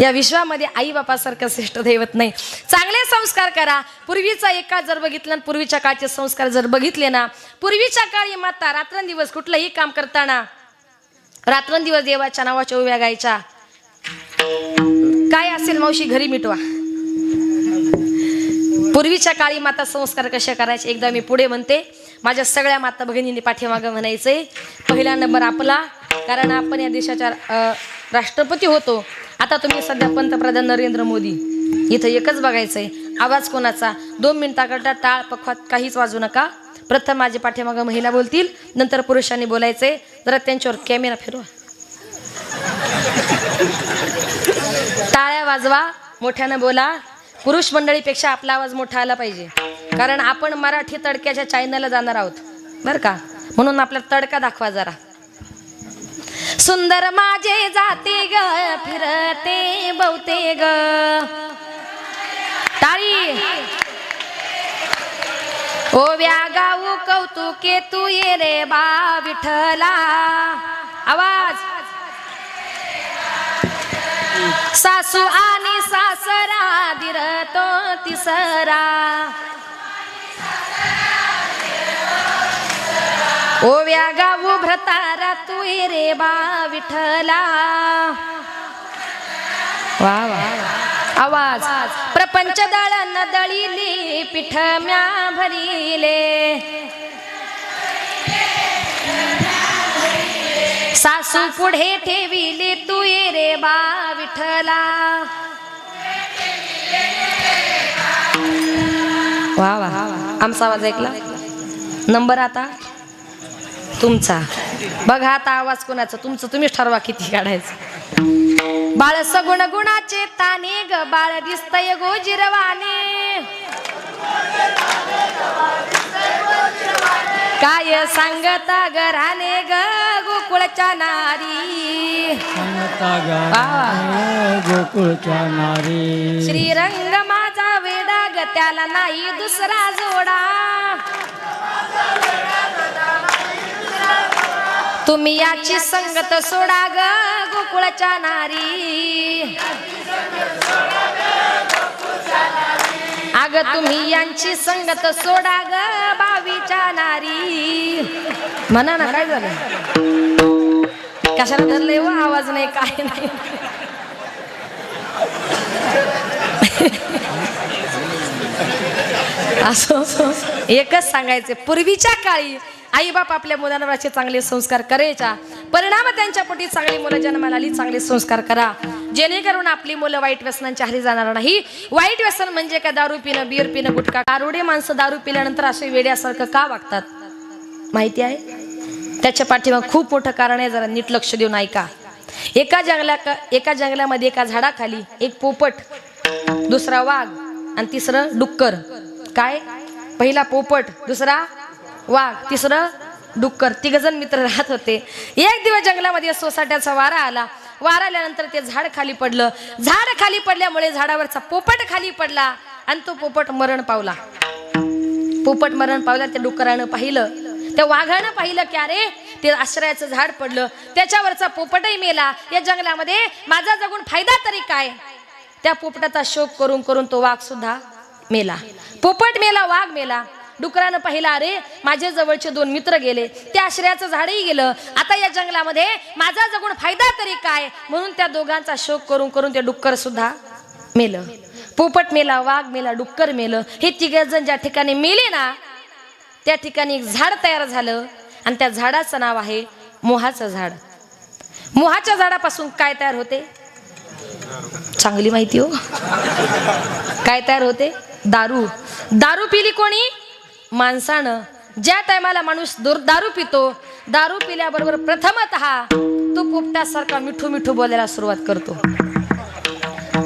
या विश्वामध्ये आई बापासारखं श्रेष्ठ दैवत नाही. चांगले संस्कार करा. पूर्वीचा एक काळ जर बघितला, पूर्वीच्या काळचे संस्कार जर बघितले ना, पूर्वीच्या काळी माता रात्रंदिवस कुठलंही काम करताना रात्रंदिवस देवाच्या नावाच्या उभ्या गायच्या. काय असेल मावशी घरी मिटवा. पूर्वीच्या काळी माता संस्कार कशा करायचे एकदा मी पुढे म्हणते. माझ्या सगळ्या माता भगिनींनी पाठीमागं म्हणायचंय. पहिला नंबर आपला, कारण आपण या देशाच्या राष्ट्रपती होतो. आता तुम्ही सध्या पंतप्रधान नरेंद्र मोदी. इथं एकच बघायचंय, आवाज कोणाचा? 2 मिनिटाकरता टाळ पखवात काहीच वाजू नका. प्रथम माझे पाठीमागं महिला बोलतील, नंतर पुरुषांनी बोलायचंय. जरा त्यांच्यावर कॅमेरा फिरवा, टाळ्या वाजवा, मोठ्यानं बोला. पुरुष मंडळीपेक्षा आपला आवाज मोठा आला पाहिजे, कारण आपण मराठी तडक्याच्या चॅनलला जाणार आहोत बरं का. म्हणून आपला तडका दाखवा जरा. सुंदर माझे जाते ग फिरते बहुते ग. टाळी. ओव्या गाऊ कौतुके तू ये रे बा विठ्ठला. आवाज. सासू आणि सासरा दिरतो तिसरा. ओव्या गाऊ भ्रतारा तू ये रे बा विठ्ठला. वा वा. आवाज. प्रपंच दळण दळिले पीठ म्या भरिले. सासू पुढे ठेविले तू ये रे बा विठ्ठला. वा वा. आमचा आवाज ऐकला. नंबर आता तुमचा. बघा आता आवाज कोणाचा? तुमचं तुम्हीच ठरवा किती काढायचं. बाळ सगुण गुणाचे ताने ग बाळ दिसतय गोजिरवाने. काय सांगता घराने ग गोकुळच्या नारी. गोकुळच्या नारी. श्रीरंग माझा वेडा ग त्याला नाही दुसरा जोडा. तुम्ही याची संगत सोडा ग गोकुळच्या नारी. अग अग तुम्ही यांची संगत सोडा ग बावीच्या नारी. म्हणा ना, काय झालं? कशाला धरलंय व? आवाज नाही, काय नाही. असो, एकच सांगायचे, पूर्वीच्या काळी आई बाप आपल्या मुलांवर असे चांगले संस्कार करायच्या, परिणाम त्यांच्या पोटी चांगली मुलं जन्माला आली, चांगले संस्कार करा, जेणेकरून आपली मुलं वाईट व्यसनांच्या आहारी जाणार नाही. वाईट व्यसन म्हणजे काय? दारू पिणं, बियर पिणं, गुटखा. कारोडे माणसं दारू पिल्यानंतर असे वेड्यासारखं का वागतात माहिती आहे? त्याच्या पाठीमागे खूप मोठं कारण आहे, जरा नीट लक्ष देऊन ऐका. एका जंगलामध्ये एका झाडाखाली एक पोपट, दुसरा वाघ आणि तिसरं डुक्कर. काय? पहिला पोपट, दुसरा वाघ, तिसरं डुक्कर. तिघजण मित्र राहत होते. एक दिवस जंगलामध्ये सोसाट्याचा वारा आला. वारा आल्यानंतर ते झाड खाली पडलं. झाड खाली पडल्यामुळे झाडावरचा पोपट खाली पडला आणि तो पोपट मरण पावला. पोपट मरण पावला. त्या डुक्करानं पाहिलं, त्या वाघानं पाहिलं की अरे ते आश्रयाचं झाड पडलं, त्याच्यावरचा पोपटही मेला. या जंगलामध्ये माझा जगून फायदा तरी काय? त्या पोपटाचा शोक करून करून तो वाघ सुद्धा मेला. पोपट मेला, वाघ मेला. डुकरानं पाहिलं अरे माझे जवळचे दोन मित्र गेले, त्या आश्रयाचं झाडही गेलं, आता या जंगलामध्ये माझा जगून फायदा तरी काय? म्हणून त्या दोघांचा शोक करून करून ते डुक्कर सुद्धा मेलं. पोपट मेला, वाघ मेला, डुक्कर मेलं. हे तिघजण ज्या ठिकाणी मेले ना, त्या ठिकाणी एक झाड तयार झालं आणि त्या झाडाचं नाव आहे मोहाचं झाड. मोहाच्या झाडापासून काय तयार होते? चांगली माहिती हो. काय तयार होते? दारू. दारू पिली कोणी? माणसानं. ज्या टायमाला माणूस दारू पितो, दारू पिल्याबरोबर प्रथमतः तो पोपटासारखा मिठू मिठू बोलायला सुरुवात करतो.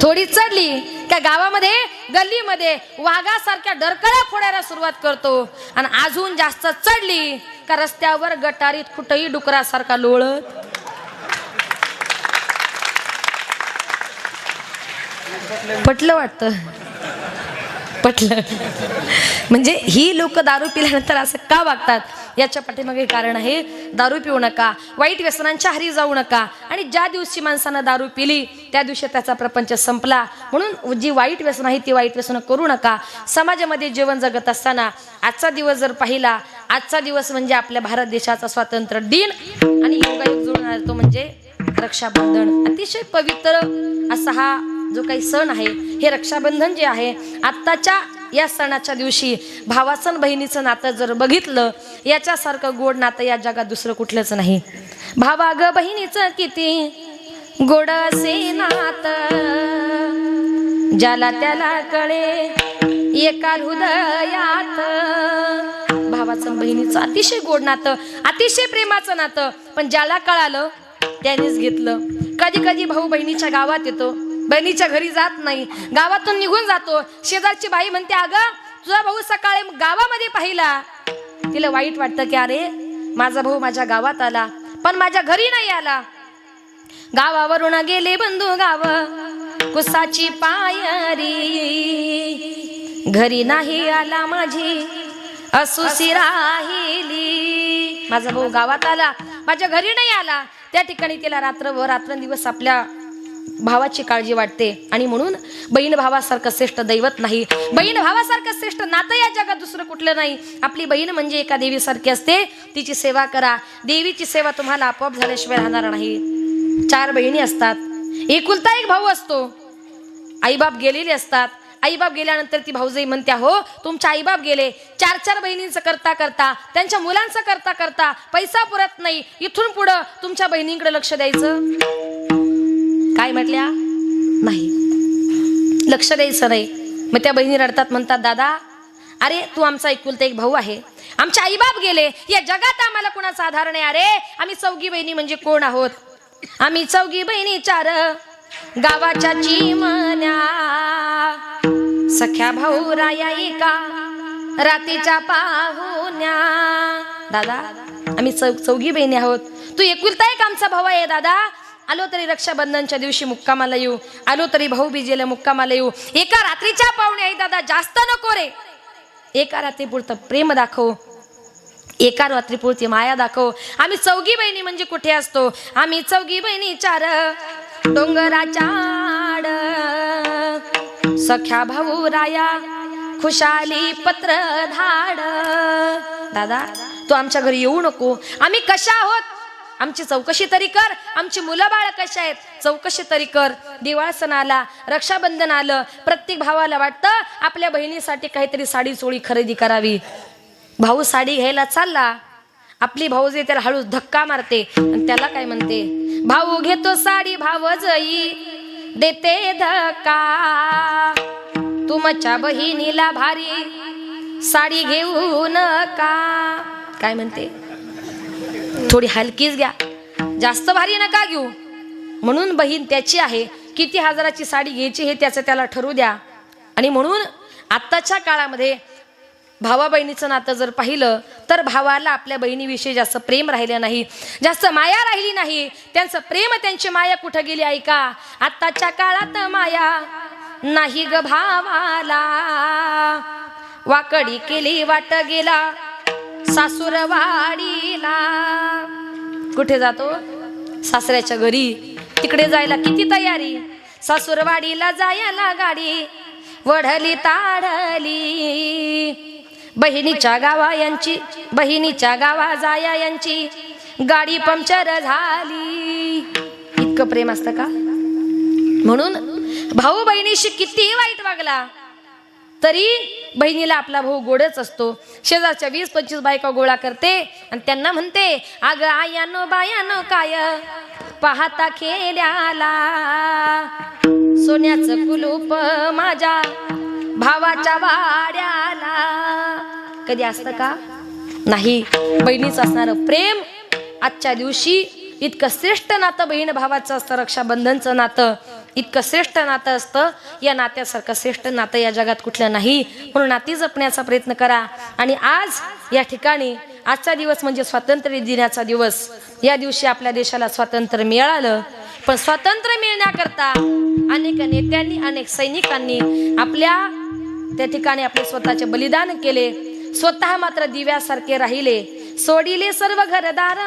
थोडी चढली त्या गावामध्ये, गल्लीमध्ये वाघासारख्या डरकळ्या फोडायला सुरुवात करतो. आणि अजून जास्त चढली का रस्त्यावर गटारीत कुठेही डुकरासारखा लोळत. पटलं वाटतं? पटलं. म्हणजे ही लोक दारू पिल्यानंतर असं का वागतात? याच्या पाठीमागे कारण आहे, दारू पिऊ नका, वाईट व्यसनांच्या आहारी जाऊ नका. आणि ज्या दिवशी माणसानं दारू पिली त्या दिवशी त्याचा प्रपंच संपला. म्हणून जी वाईट व्यसन आहे ती वाईट व्यसन करू नका. समाजामध्ये जीवन जगत असताना आजचा दिवस जर पाहिला, आजचा दिवस म्हणजे आपल्या भारत देशाचा स्वातंत्र्य दिन आणि योगायोग जुळून आला तो म्हणजे रक्षाबंधन. अतिशय पवित्र असा हा जो काही सण आहे, हे रक्षाबंधन जे आहे, आत्ताच्या या सणाच्या दिवशी भावाचं आणि बहिणीचं नातं जर बघितलं, याच्यासारखं गोड नातं या जगात दुसरं कुठलंच नाही. भावा ग बहिणीचं किती गोड असे नातं, ज्याला त्याला कळे एका हृदयात. भावाचं बहिणीचं अतिशय गोड नातं, अतिशय प्रेमाचं नातं, पण ज्याला कळालं त्यानेच घेतलं. कधी कधी भाऊ बहिणीच्या गावात येतो, बहिणीच्या घरी जात नाही, गावातून निघून जातो. शेजारची बाई म्हणते अगं तुझा भाऊ सकाळी गावामध्ये पाहिला. तिला वाईट वाटतं की अरे माझा भाऊ माझ्या गावात आला पण माझ्या घरी नाही आला. गावावरून गेले बंधू गाव कुसाची पायरी, घरी नाही आला माझी असुसी राहिली. माझा भाऊ गावात आला, माझ्या घरी नाही आला. त्या ठिकाणी तिला रात्रंदिवस आपल्या भावाची काळजी वाटते. आणि म्हणून बहीण भावासारखं श्रेष्ठ दैवत नाही, बहीण भावासारखं श्रेष्ठ नातं या जगात दुसरं कुठलं नाही. आपली बहीण म्हणजे एका देवीसारखी असते, तिची सेवा करा. देवीची सेवा तुम्हाला आपोआप झाल्याशिवाय राहणार नाही. 4 बहिणी असतात, एकुलता एक भाऊ असतो. आईबाप गेलेले असतात. आईबाप गेल्यानंतर ती भाऊजाई म्हणत्या हो तुमचे आईबाप गेले, 4 बहिणींचं करता करता, त्यांच्या मुलांचं करता करता पैसा पुरत नाही, इथून पुढं तुमच्या बहिणींकडे लक्ष द्यायचं काय? म्हटल्या नाही, लक्ष द्यायचं नाही. मग त्या बहिणी रडतात, म्हणतात दादा अरे तू आमचा एकुलता एक भाऊ आहे, आमचे आईबाप गेले, या जगात आम्हाला कुणाचा आधार नाही. अरे आम्ही 4 बहिणी म्हणजे कोण आहोत? आम्ही 4 बहिणी 4 गावाच्या चिमण्या, सख्या भाऊ राया एका रातीच्या पाहुण्या. दादा आम्ही 4 बहिणी आहोत, तू एकुलता एक आमचा भाऊ आहे. दादा आलो तरी रक्षाबंधनच्या दिवशी मुक्कामाला येऊ, आलो तरी भाऊबीजेला मुक्कामाला येऊ. एका रात्रीच्या पाहुणे आहे दादा, जास्त नको रे. एका रात्रीपुरतं प्रेम दाखव, एका रात्रीपुरती माया दाखव. आम्ही 4 बहिणी म्हणजे कुठे असतो? आम्ही 4 बहिणी 4 डोंगराच्या आड, सख्या भाऊ राया खुशाली पत्र धाड. दादा तू आमच्या घरी येऊ नको, आम्ही कशा आहोत आमची चौकशी तरी कर, आमची मुलं बाळ कशा आहेत चौकशी तरी कर. दिवाळ सण आला, रक्षाबंधन आलं, प्रत्येक भावाला वाटतं आपल्या बहिणीसाठी काहीतरी साडी चोळी खरेदी करावी. भाऊ साडी घ्यायला चालला, आपली भाऊजे त्याला हळूच धक्का मारते आणि त्याला काय म्हणते, भाऊ घेतो साडी भावजई देते धक्का, तुमच्या बहिणीला भारी साडी घेऊ नका. काय म्हणते, थोडी हलकीच घ्या, जास्त भारी नका घेऊ. म्हणून बहीण त्याची आहे, किती हजाराची साडी घ्यायची हे त्याचं त्याला ठरवू द्या. आणि म्हणून आत्ताच्या काळामध्ये भावा बहिणीचं नातं जर पाहिलं तर भावाला आपल्या बहिणीविषयी जास्त प्रेम राहिलं नाही, जास्त माया राहिली नाही. त्यांचं प्रेम त्यांची माया कुठं गेली ऐका. आत्ताच्या काळात माया नाही ग भावाला, वाकडी केली वाट गेला सासूरवाडीला. कुठे जातो, सासऱ्याच्या घरी, तिकडे जायला किती तयारी, सासूरवाडीला जायला गाडी वढली ताडली. बहिणीच्या गावा जाया यांची गाडी पंक्चर झाली. इतकं प्रेम असतं का. म्हणून भाऊ बहिणीशी किती वाईट वागला तरी बहिणीला आपला भाऊ गोडच असतो. शेजारच्या 20-25 बायका गोळा करते आणि त्यांना म्हणते, अग आयानो बायानो काय पाहता खेड्याला, सोन्याचं कुलूप माझ्या भावाच्या वाड्याला. कधी असतं का, नाही. बहिणीचं असणारं प्रेम आजच्या दिवशी इतकं श्रेष्ठ नातं बहीण भावाचं असतं, रक्षाबंधनचं नातं इतकं श्रेष्ठ नातं असतं. या नात्यासारखं श्रेष्ठ नातं या जगात कुठलं नाही. म्हणून नाती जपण्याचा प्रयत्न करा. आणि आज या ठिकाणी आजचा दिवस म्हणजे स्वातंत्र्य दिनाचा दिवस. या दिवशी आपल्या देशाला स्वातंत्र्य मिळालं, पण स्वातंत्र्य मिळण्याकरता अनेक नेत्यांनी अनेक सैनिकांनी आपल्या त्या ठिकाणी आपले स्वतःचे बलिदान केले. स्वतः मात्र दिव्यासारखे राहिले. सोडिले सर्व घरदार,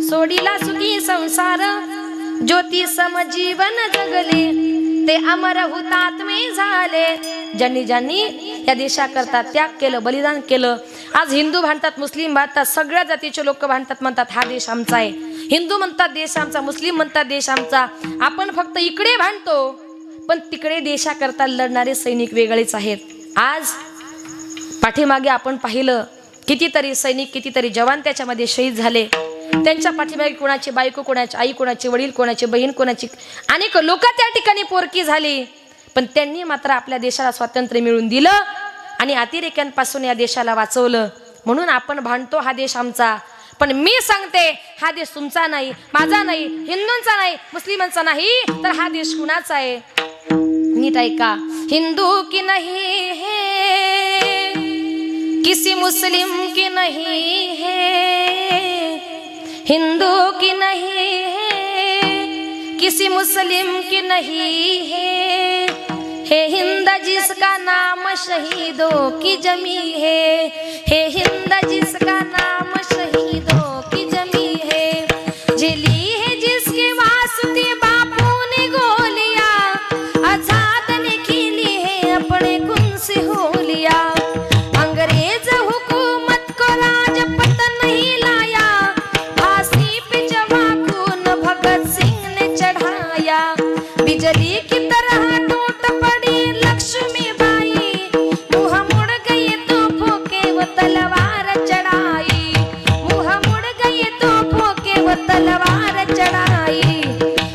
सोडिला सुखी संसार, ज्योती समजीवन जगले, ते अमर हुतात्मे झाले. ज्यांनी ज्यांनी या देशाकरता त्याग केलं, बलिदान केलं. आज हिंदू भांडतात, मुस्लिम भांडतात, सगळ्या जातीचे लोक भांडतात, म्हणतात हा देश आमचा आहे. हिंदू म्हणतात देश आमचा, मुस्लिम म्हणतात देश आमचा. आपण फक्त इकडे भांडतो, पण तिकडे देशाकरता लढणारे सैनिक वेगळेच आहेत. आज पाठीमागे आपण पाहिलं कितीतरी सैनिक, कितीतरी जवान त्याच्यामध्ये शहीद झाले. त्यांच्या पाठीमागे कोणाची बायको, कोणाची आई, कोणाचे वडील, कोणाची बहीण, कोणाची अनेक लोक त्या ठिकाणी पोरकी झाली. पण त्यांनी मात्र आपल्या देशाला स्वातंत्र्य मिळवून दिलं आणि अतिरेक्यांपासून या देशाला वाचवलं. म्हणून आपण भांडतो हा देश आमचा, पण मी सांगते हा देश तुमचा नाही, माझा नाही, हिंदूंचा नाही, मुस्लिमांचा नाही, तर हा देश कुणाचा आहे. नीट ऐका. हिंदू की नहीं है, किसी मुस्लिम की नहीं है, हिंदू की नहीं है, किसी मुस्लिम की नहीं है, हे हिंद जिसका नाम शहीदों की जमी है, हे हिंद जिसका नाम शहीदों की जमी है, झेली है जिसके वास्ते बापू ने गोलियां, आजाद ने खेली है अपने खून से होलियां, अंग्रेज हुकूमत को राजपथ नहीं लाया, फांसी पे जवा खून भगत सिंह ने चढ़ाया, बिजली की तरह टूट पड़ी लक्ष्मीबाई, मुँह मुड़ गई तोपों के वो तलवार चढ़ाई, मुँह मुड़ गई तोपों के वो तलवार चढ़ाई.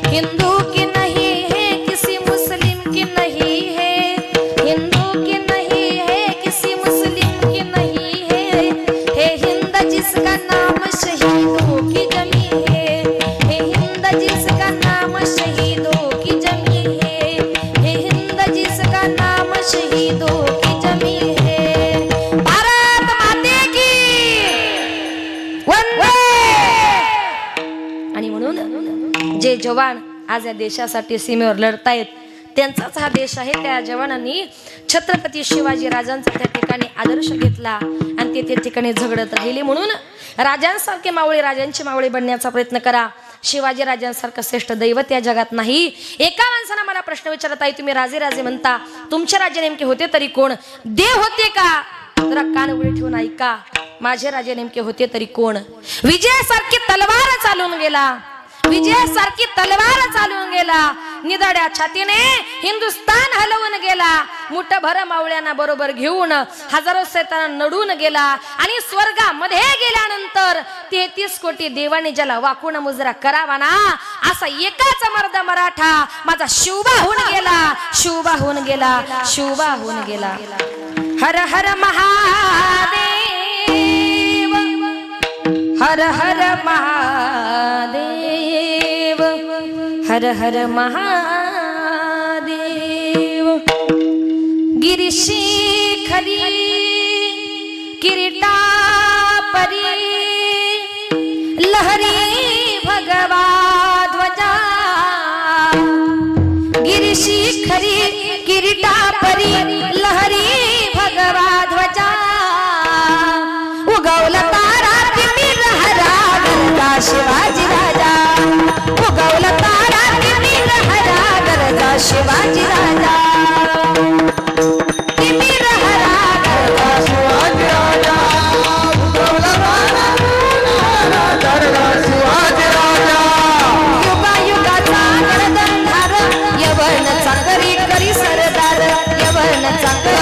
हिंदू की नहीं है, किसी मुस्लिम की नहीं है, हिंदू की नहीं है, किसी मुस्लिम की नहीं है, हे हिंद जिसका नाम शहीदों की जमी है, हे हिंद जिसका नाम शहीदों की जमी है, हे हिंद जिसका नाम शहीदों की जमी है. भारत माते की वंदे. आणि म्हणून जे जवान आज या देशासाठी सीमेवर लढतायत त्यांचाच हा देश आहे. त्या जवानांनी छत्रपती शिवाजी राजांचा त्या ठिकाणी आदर्श घेतला आणि ते त्या ठिकाणी झगडत राहिले. म्हणून राजांसारखे मावळे, राजांचे मावळे बनण्याचा प्रयत्न करा. शिवाजी राजांसारखं श्रेष्ठ दैवत या जगात नाही. एका माणसानं मला प्रश्न विचारत आहे, तुम्ही राजे राजे म्हणता, तुमचे राजे नेमके होते तरी कोण? देव होते का? जरा कान उघडे ठेवून ऐका, माझे राजे नेमके होते तरी कोण? विजयासारखी तलवार चालून गेला, विजयासारखी तलवार चालून गेला, निदाड्या छातीने हिंदुस्तान हलवून गेला, मुठभर मावळ्यांना बरोबर घेऊन हजारो सैताना नडून गेला, आणि स्वर्गामध्ये गेल्यानंतर 33 कोटी देवाने ज्याला वाकून मुजरा करावा ना, असा एकाच मर्द मराठा माझा शिवबा होऊन गेला, शिवबा होऊन गेला, शिवबा होऊन गेला. हर हर महादेव, हर हर महादेव, हर हर महादेव. गिरिशिखरी किरीटा परी लहरी भगवा ध्वजा, गिरिशिखरी किरीटा परी लहरी भगवा ध्वजा, उगवला तारा तिमिर हरा गरजा शिवाजी राजा, उगवला तारा तिमिर हरा गरजा शिवाजी राजा, तिमिर हरा गरजा शिवाजी राजा, उगवला तारा गरजा शिवाजी राजा. युगा युगाचा गरदंधार यवन चाकरी करी सरदार, यवन चाकरी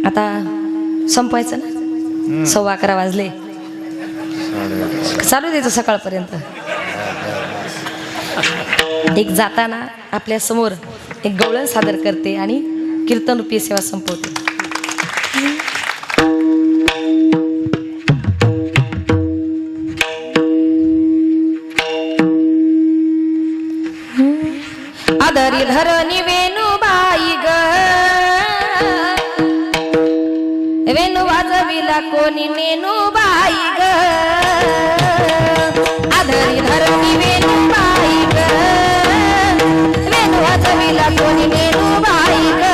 आता संपवायचं ना, 11:15 वाजले, चालू द्यायचं सकाळपर्यंत. एक जाताना आपल्या समोर एक गवळण सादर करते आणि कीर्तन रूपी सेवा संपवते. वाजविला कोणी मेनूबाई ग आधरी धरणी वेणूबाई ग वेणू वाजविला कोणी मेनूबाई ग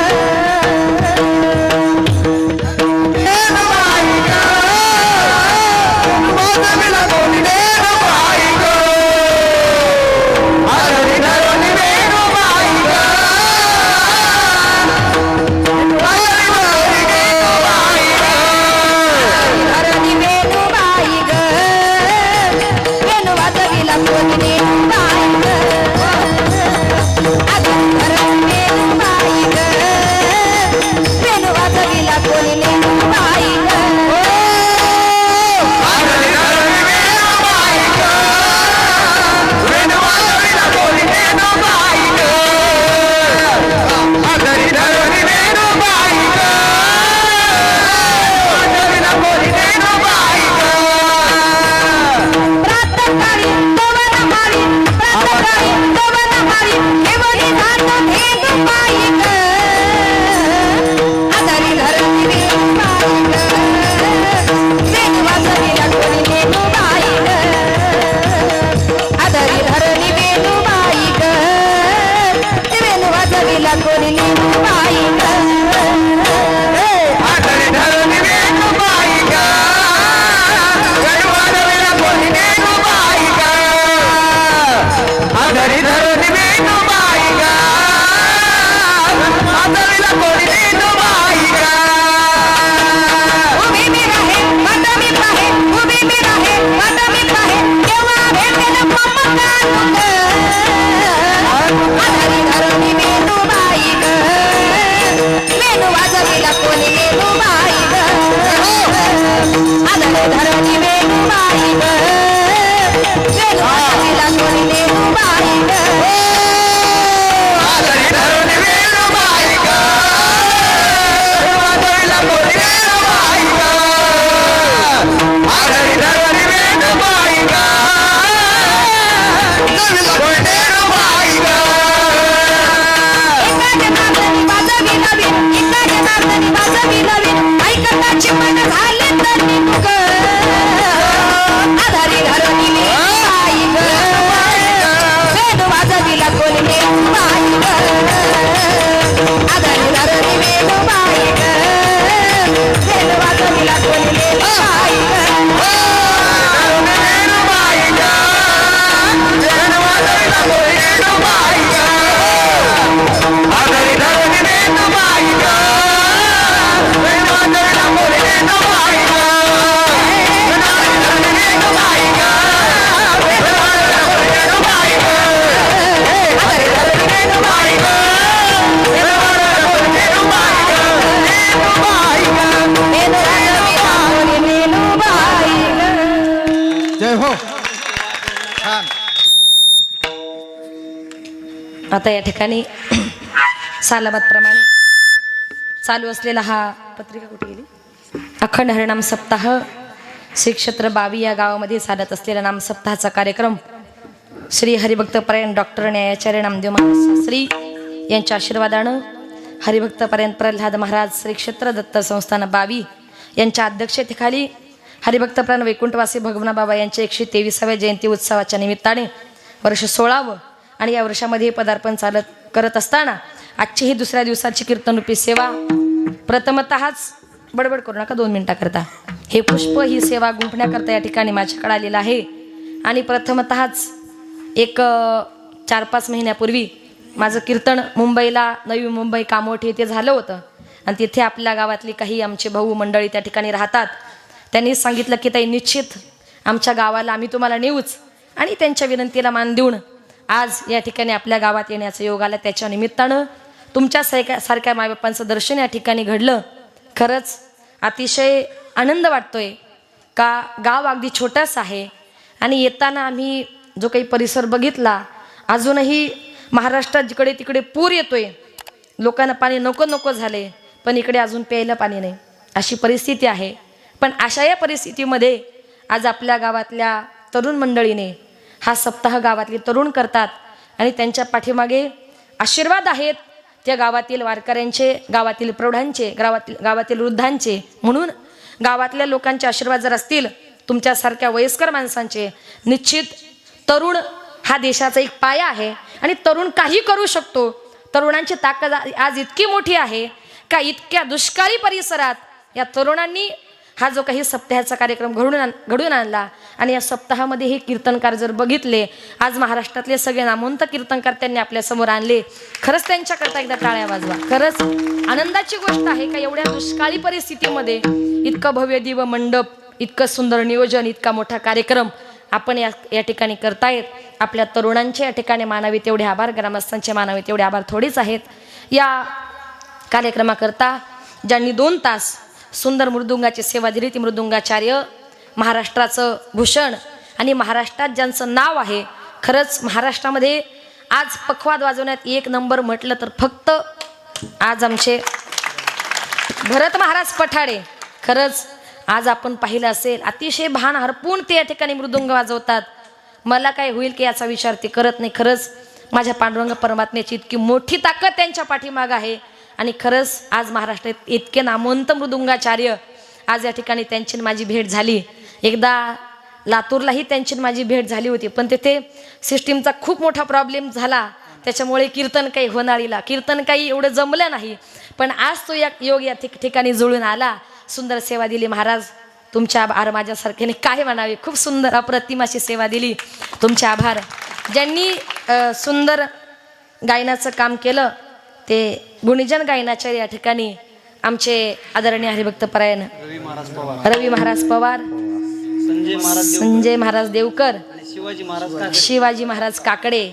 आता या ठिकाणी सालाबादप्रमाणे चालू असलेला हा पत्रिका कुठे गेली अखंड हरिनाम सप्ताह श्री क्षेत्र बावी या गावामध्ये चालत असलेला नाम सप्ताहाचा कार्यक्रम श्री हरिभक्तपरायण डॉक्टर न्यायाचार्य नामदेव महाराज शास्त्री यांच्या आशीर्वादानं हरिभक्तपरायण प्रल्हाद महाराज श्री क्षेत्र दत्त संस्थान बावी यांच्या अध्यक्षतेखाली हरिभक्तपरायण वैकुंठवासी भगवना बाबा यांच्या 123व्या जयंती उत्सवाच्या निमित्ताने वर्ष 16वे आणि या वर्षामध्ये पदार्पण करत असताना आजची ही दुसऱ्या दिवसाची कीर्तनरूपी सेवा प्रथमतःच बडबड करू नका 2 मिनिटाकरता हे पुष्प ही सेवा गुंफण्याकरता या ठिकाणी माझ्याकडे आलेलं आहे आणि प्रथमतःच एक 4-5 महिन्यापूर्वी माझं कीर्तन मुंबईला नवी मुंबई कामोठी येथे झालं होतं आणि तिथे आपल्या गावातली काही आमचे भाऊ मंडळी त्या ठिकाणी राहतात. त्यांनी सांगितलं की ताई निश्चित आमच्या गावाला आम्ही तुम्हाला नेऊच आणि त्यांच्या विनंतीला मान देऊन आज या ठिकाणी आपल्या गावात येण्याचं योग आला. त्याच्या निमित्तानं तुमच्या सारख्या मायबापांचं दर्शन या ठिकाणी घडलं. खरंच अतिशय आनंद वाटतोय का गाव अगदी छोटंच आहे आणि येताना आम्ही जो काही परिसर बघितला अजूनही महाराष्ट्रात जिकडे तिकडे पूर येतोय, लोकांना पाणी नको नको झाले, पण इकडे अजून प्यायला पाणी नाही अशी परिस्थिती आहे. पण अशा या परिस्थितीमध्ये आज आपल्या गावातल्या तरुण मंडळीने हा सप्ताह गावातले तरुण करतात आणि त्यांच्या पाठीमागे आशीर्वाद आहेत त्या गावातील वारकऱ्यांचे, गावातील प्रौढांचे, गावातील वृद्धांचे. म्हणून गावातल्या लोकांचे आशीर्वाद जर असतील, तुमच्यासारख्या वयस्कर माणसांचे, निश्चित तरुण हा देशाचा एक पाया आहे आणि तरुण काही करू शकतो. तरुणांची ताकद आज इतकी मोठी आहे का इतक्या दुष्काळी परिसरात या तरुणांनी हा जो काही सप्ताहाचा कार्यक्रम घडून आणला आणि या सप्ताहामध्ये हे कीर्तनकार जर बघितले, आज महाराष्ट्रातले सगळे नामवंत कीर्तनकार त्यांनी आपल्या समोर आणले. खरंच त्यांच्याकरता एकदा टाळ्या वाजवा. खरंच आनंदाची गोष्ट आहे का एवढ्या दुष्काळी परिस्थितीमध्ये इतकं भव्य दिव्य मंडप, इतकं सुंदर नियोजन, इतका मोठा कार्यक्रम आपण या ठिकाणी करतायत. आपल्या तरुणांचे या ठिकाणी मानावे तेवढे आभार, ग्रामस्थांचे मानावे तेवढे आभार थोडेच आहेत. या कार्यक्रमाकरता ज्यांनी 2 तास सुंदर मृदुंगाची सेवा दिली, ती मृदुंगाचार्य, महाराष्ट्राचं भूषण आणि महाराष्ट्रात ज्यांचं नाव आहे. खरंच महाराष्ट्रामध्ये आज पखवाद वाजवण्यात 1 नंबर म्हटलं तर फक्त आज आमचे भरत महाराज पठाडे. खरंच आज आपण पाहिलं असेल, अतिशय भान हरपून ते या ठिकाणी मृदुंग वाजवतात. मला काय होईल की याचा विचार ते करत नाही. खरंच माझ्या पांडुरंग परमात्म्याची इतकी मोठी ताकद त्यांच्या पाठीमागं आहे आणि खरंच आज महाराष्ट्रात इतके नामवंत मृदुंगाचार्य, आज या ठिकाणी त्यांची माझी भेट झाली. एकदा लातूरलाही त्यांची माझी भेट झाली होती, पण तिथे सिस्टीमचा खूप मोठा प्रॉब्लेम झाला, त्याच्यामुळे कीर्तन काही एवढं जमलं नाही. पण आज तो योग या ठिकाणी जुळून आला, सुंदर सेवा दिली. महाराज तुमचे आभार, माझ्यासारख्याने काय म्हणावे, खूप सुंदर अप्रतिम अशी सेवा दिली. तुमचे आभार. ज्यांनी सुंदर गायनाचं काम केलं ते गुणीजन गायनाच्या या ठिकाणी आमचे आदरणीय हरिभक्त परायण रवी महाराज पवार, संजय महाराज देवकर, शिवाजी महाराज काकडे.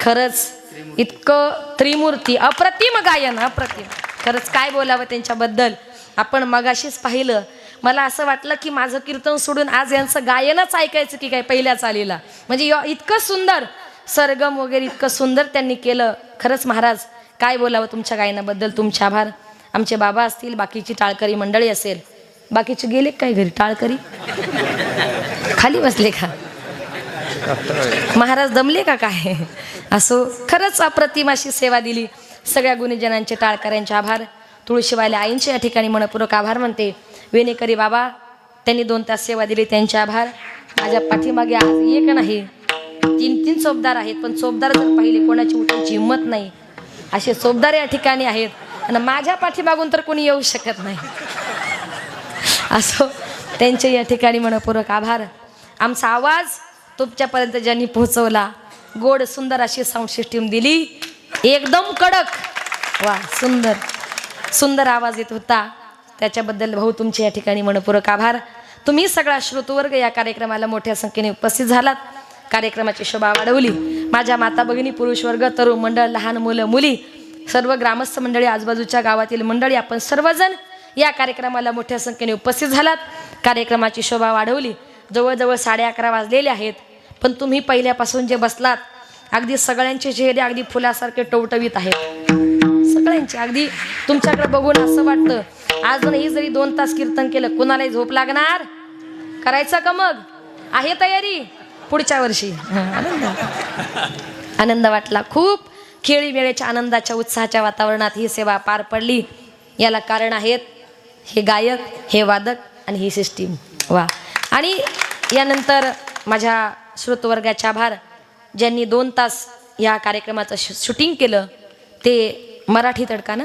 खरंच इतकं त्रिमूर्ती, अप्रतिम गायन, अप्रतिम. खरंच काय बोलावं त्यांच्याबद्दल. आपण मगाशीच पाहिलं, मला असं वाटलं की माझं कीर्तन सोडून आज यांचं गायनच ऐकायचं की काय पहिल्या चालीला. म्हणजे इतकं सुंदर सरगम वगैरे इतकं सुंदर त्यांनी केलं. खरंच महाराज काय बोलावं तुमच्या गायनाबद्दल. तुमचे आभार. आमचे बाबा असतील, बाकीची टाळकरी मंडळी असेल, बाकीचे गेले काय घरी टाळकरी, खाली बसले का महाराज, दमले का काय. असो, खरंच अप्रतिम अशी सेवा दिली. सगळ्या गुणीजनांचे, टाळकऱ्यांचे आभार. तुळशीवाल्या आईंचे या ठिकाणी मनपूर्वक आभार मानते. वेणेकरी बाबा, त्यांनी 2 तास सेवा दिली, त्यांचे आभार. माझ्या पाठीमागे आज एक नाही 3 चोपदार आहेत, पण चोपदार जर पाहिले कोणाची उठायची हिंमत नाही, असे चोपदार या ठिकाणी आहेत. आणि माझ्या पाठीमागून तर कोणी येऊ शकत नाही. असो, त्यांचे या ठिकाणी मनपूर्वक आभार. आमचा आवाज तुमच्यापर्यंत ज्यांनी पोहोचवला, गोड सुंदर अशी साऊंड सिस्टीम दिली, एकदम कडक, वा, सुंदर सुंदर आवाज येत होता, त्याच्याबद्दल भाऊ तुमचे या ठिकाणी मनपूर्वक आभार. तुम्ही सगळा श्रोतवर्ग या कार्यक्रमाला मोठ्या संख्येने उपस्थित झालात, कार्यक्रमाची शोभा वाढवली. माझ्या माता भगिनी, पुरुष वर्ग, तरुण मंडळ, लहान मुलं मुली, सर्व ग्रामस्थ मंडळी, आजूबाजूच्या गावातील मंडळी, आपण सर्वजण या कार्यक्रमाला मोठ्या संख्येने उपस्थित झालात, कार्यक्रमाची शोभा वाढवली. जवळजवळ 11:30 वाजलेले आहेत, पण तुम्ही पहिल्यापासून जे बसलात, अगदी सगळ्यांचे चेहरे अगदी फुलासारखे टवटवीत आहेत. सगळ्यांचे अगदी तुमच्याकडे बघून असं वाटतं अजूनही जरी 2 तास कीर्तन केलं, कुणालाही झोप लागणार, करायचं का मग, आहे तयारी पुढच्या वर्षी. आनंद वाटला खूप. खेळीमेळीच्या आनंदाच्या उत्साहाच्या वातावरणात ही सेवा पार पडली. याला कारण आहेत हे गायक, हे वादक आणि ही सिस्टीम. वा. आणि यानंतर माझ्या श्रोतवर्गाचे आभार, ज्यांनी 2 तास या कार्यक्रमाचं शूटिंग केलं. ते मराठी तडका ना,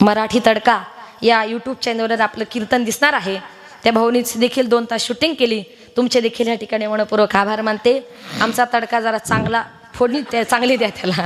मराठी तडका या यूट्यूब चॅनलवर आपलं कीर्तन दिसणार आहे. त्या भाऊनीच देखील 2 तास शूटिंग केली. तुमचे देखील या ठिकाणी मनपूर्वक आभार मानते. आमचा तडका जरा चांगला फोडणी चांगली द्या, त्याला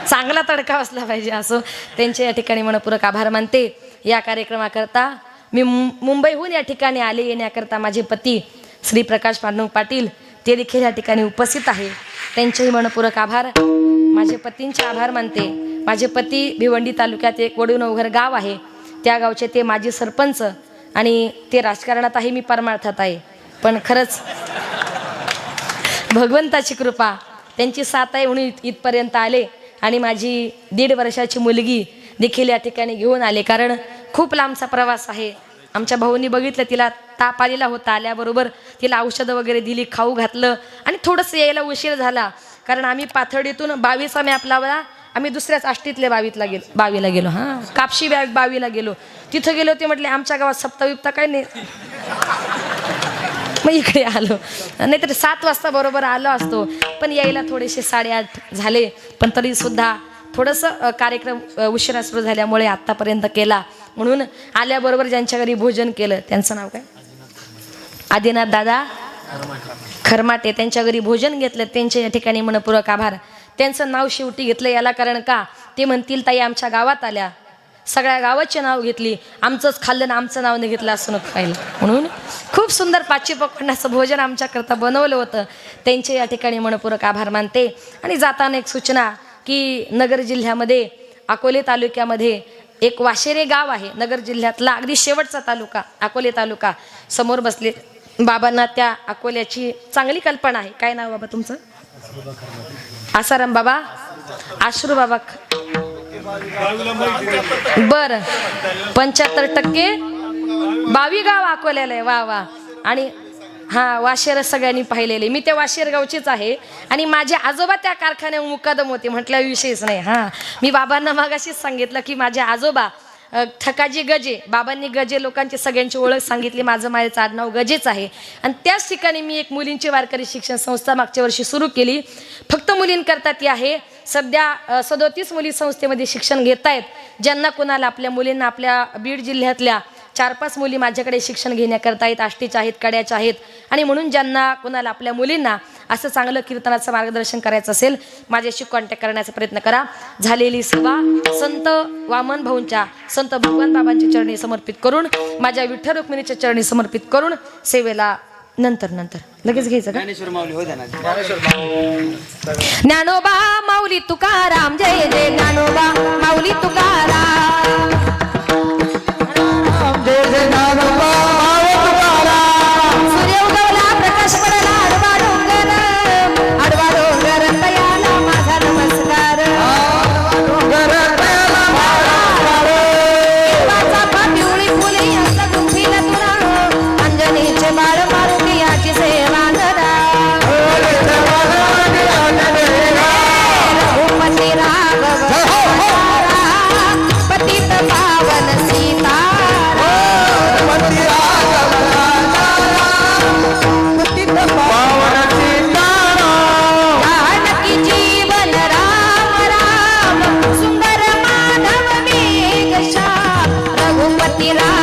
चांगला तडका असला पाहिजे. असो, त्यांचे या ठिकाणी मनपूर्वक आभार मानते. या कार्यक्रमाकरता मी मुंबईहून या ठिकाणी आले येण्याकरता माझे पती श्री प्रकाश पांडुरंग पाटील, ते देखील या ठिकाणी उपस्थित आहे. त्यांचेही मनपूर्वक आभार. माझे पतींचे आभार मानते. माझे पती भिवंडी तालुक्यात एक वडूनवघर गाव आहे, त्या गावचे ते माजी सरपंच आणि ते राजकारणात आहे, मी परमार्थात आहे. पण खरंच भगवंताची कृपा, त्यांची साथ आहे म्हणून इथपर्यंत आले. आणि माझी 1.5 वर्षाची मुलगी देखील या ठिकाणी घेऊन आले, कारण खूप लांबचा प्रवास आहे. आमच्या भाऊंनी बघितलं, तिला ताप आलेला होता. आल्याबरोबर तिला औषधं वगैरे दिली, खाऊ घातलं आणि थोडंसं यायला उशीर झाला, कारण आम्ही पाथर्डीतून 22 मॅप लावला आम्ही दुसऱ्याच आष्टीतल्या बावीला गेलो हां, कापशी बावीला गेलो. तिथं गेलो ते म्हटले आमच्या गावात सप्ताह बिप्ता काही नाही. मग इकडे आलो, नाहीतर 7 वाजता बरोबर आलो असतो, पण यायला थोडेसे 8:30 झाले. पण तरी सुद्धा थोडंसं कार्यक्रम उशिरा सुरू झाल्यामुळे आत्तापर्यंत केला. म्हणून आल्याबरोबर ज्यांच्या घरी भोजन केलं त्यांचं नाव काय, आदिनाथ दादा खरमाटे, त्यांच्या घरी भोजन घेतलं, त्यांच्या या ठिकाणी मनपूर्वक आभार. त्यांचं नाव शेवटी घेतलं याला कारण का, ते म्हणतील ताई आमच्या गावात आल्या, सगळ्या गावाचे नाव घेतली, आमचंच खाल्लं ना आमचं नाव नाही घेतलं असं नको खायला. म्हणून खूप सुंदर 5 पक्वान्नाचं भोजन आमच्याकरता बनवलं होतं. त्यांचे या ठिकाणी मनपूर्वक आभार मानते. आणि जाताना एक सूचना की नगर जिल्ह्यामध्ये अकोले तालुक्यामध्ये एक वाशेरे गाव आहे, नगर जिल्ह्यातला अगदी शेवटचा तालुका अकोले तालुका. समोर बसले बाबांना त्या अकोल्याची चांगली कल्पना आहे. काय नाव बाबा तुमचं? आसाराम बाबा, आश्रू बाबा. बर 75% 22 गाव अकोल्याला आहे. वा वा. आणि हा वाशेर सगळ्यांनी पाहिलेले, मी त्या वाशेर गावचीच आहे. आणि माझे आजोबा त्या कारखान्यावर मुकादम होते म्हटल्या विषयच नाही. हां, मी बाबांना मागाशीच सांगितलं की माझे आजोबा ठकाजी गजे, बाबांनी गजे लोकांची सगळ्यांची ओळख सांगितली. माझं मायेचं आडनाव गजेच आहे. आणि त्याच ठिकाणी मी एक मुलींची वारकरी शिक्षण संस्था मागच्या वर्षी सुरू केली. फक्त मुलींकरता ती आहे. सध्या 37 मुली संस्थेमध्ये शिक्षण घेत आहेत. ज्यांना कोणाला आपल्या मुलींना आपल्या बीड जिल्ह्यातल्या 4-5 मुली माझ्याकडे शिक्षण घेण्याकरता आहेत, आष्टीच्या आहेत, कड्याच्या आहेत. आणि म्हणून ज्यांना कोणाला आपल्या मुलींना असं चांगलं कीर्तनाचं मार्गदर्शन करायचं असेल माझ्याशी कॉन्टॅक्ट करण्याचा प्रयत्न करा. झालेली सेवा संत वामन भाऊंच्या, संत भगवान बाबांच्या चरणी समर्पित करून, माझ्या विठ्ठल रुक्मिणीच्या चरणी समर्पित करून सेवेला नंतर लगेच घ्यायचं का? ज्ञानोबा माऊली तुकाराम, जय जय ज्ञानोबा माऊली तुकाराम, जय जय ज्ञानोबा माऊली तुकाराम. सूर्य उगवला प्रकाश पडला आडवा डोंगर, आडवा डोंगर तयाला माझा नमस्कार, डोंगर तयाला चाफा पिवळी फुले असं गुंफील तुरा, अंजनीचे बाळ मारुती याची सेवा करा, रघुपती राघव पतित पावन सीता, जानकी जीवन राम राम, सुंदर माधव मेघ श्याम, रघुपती राम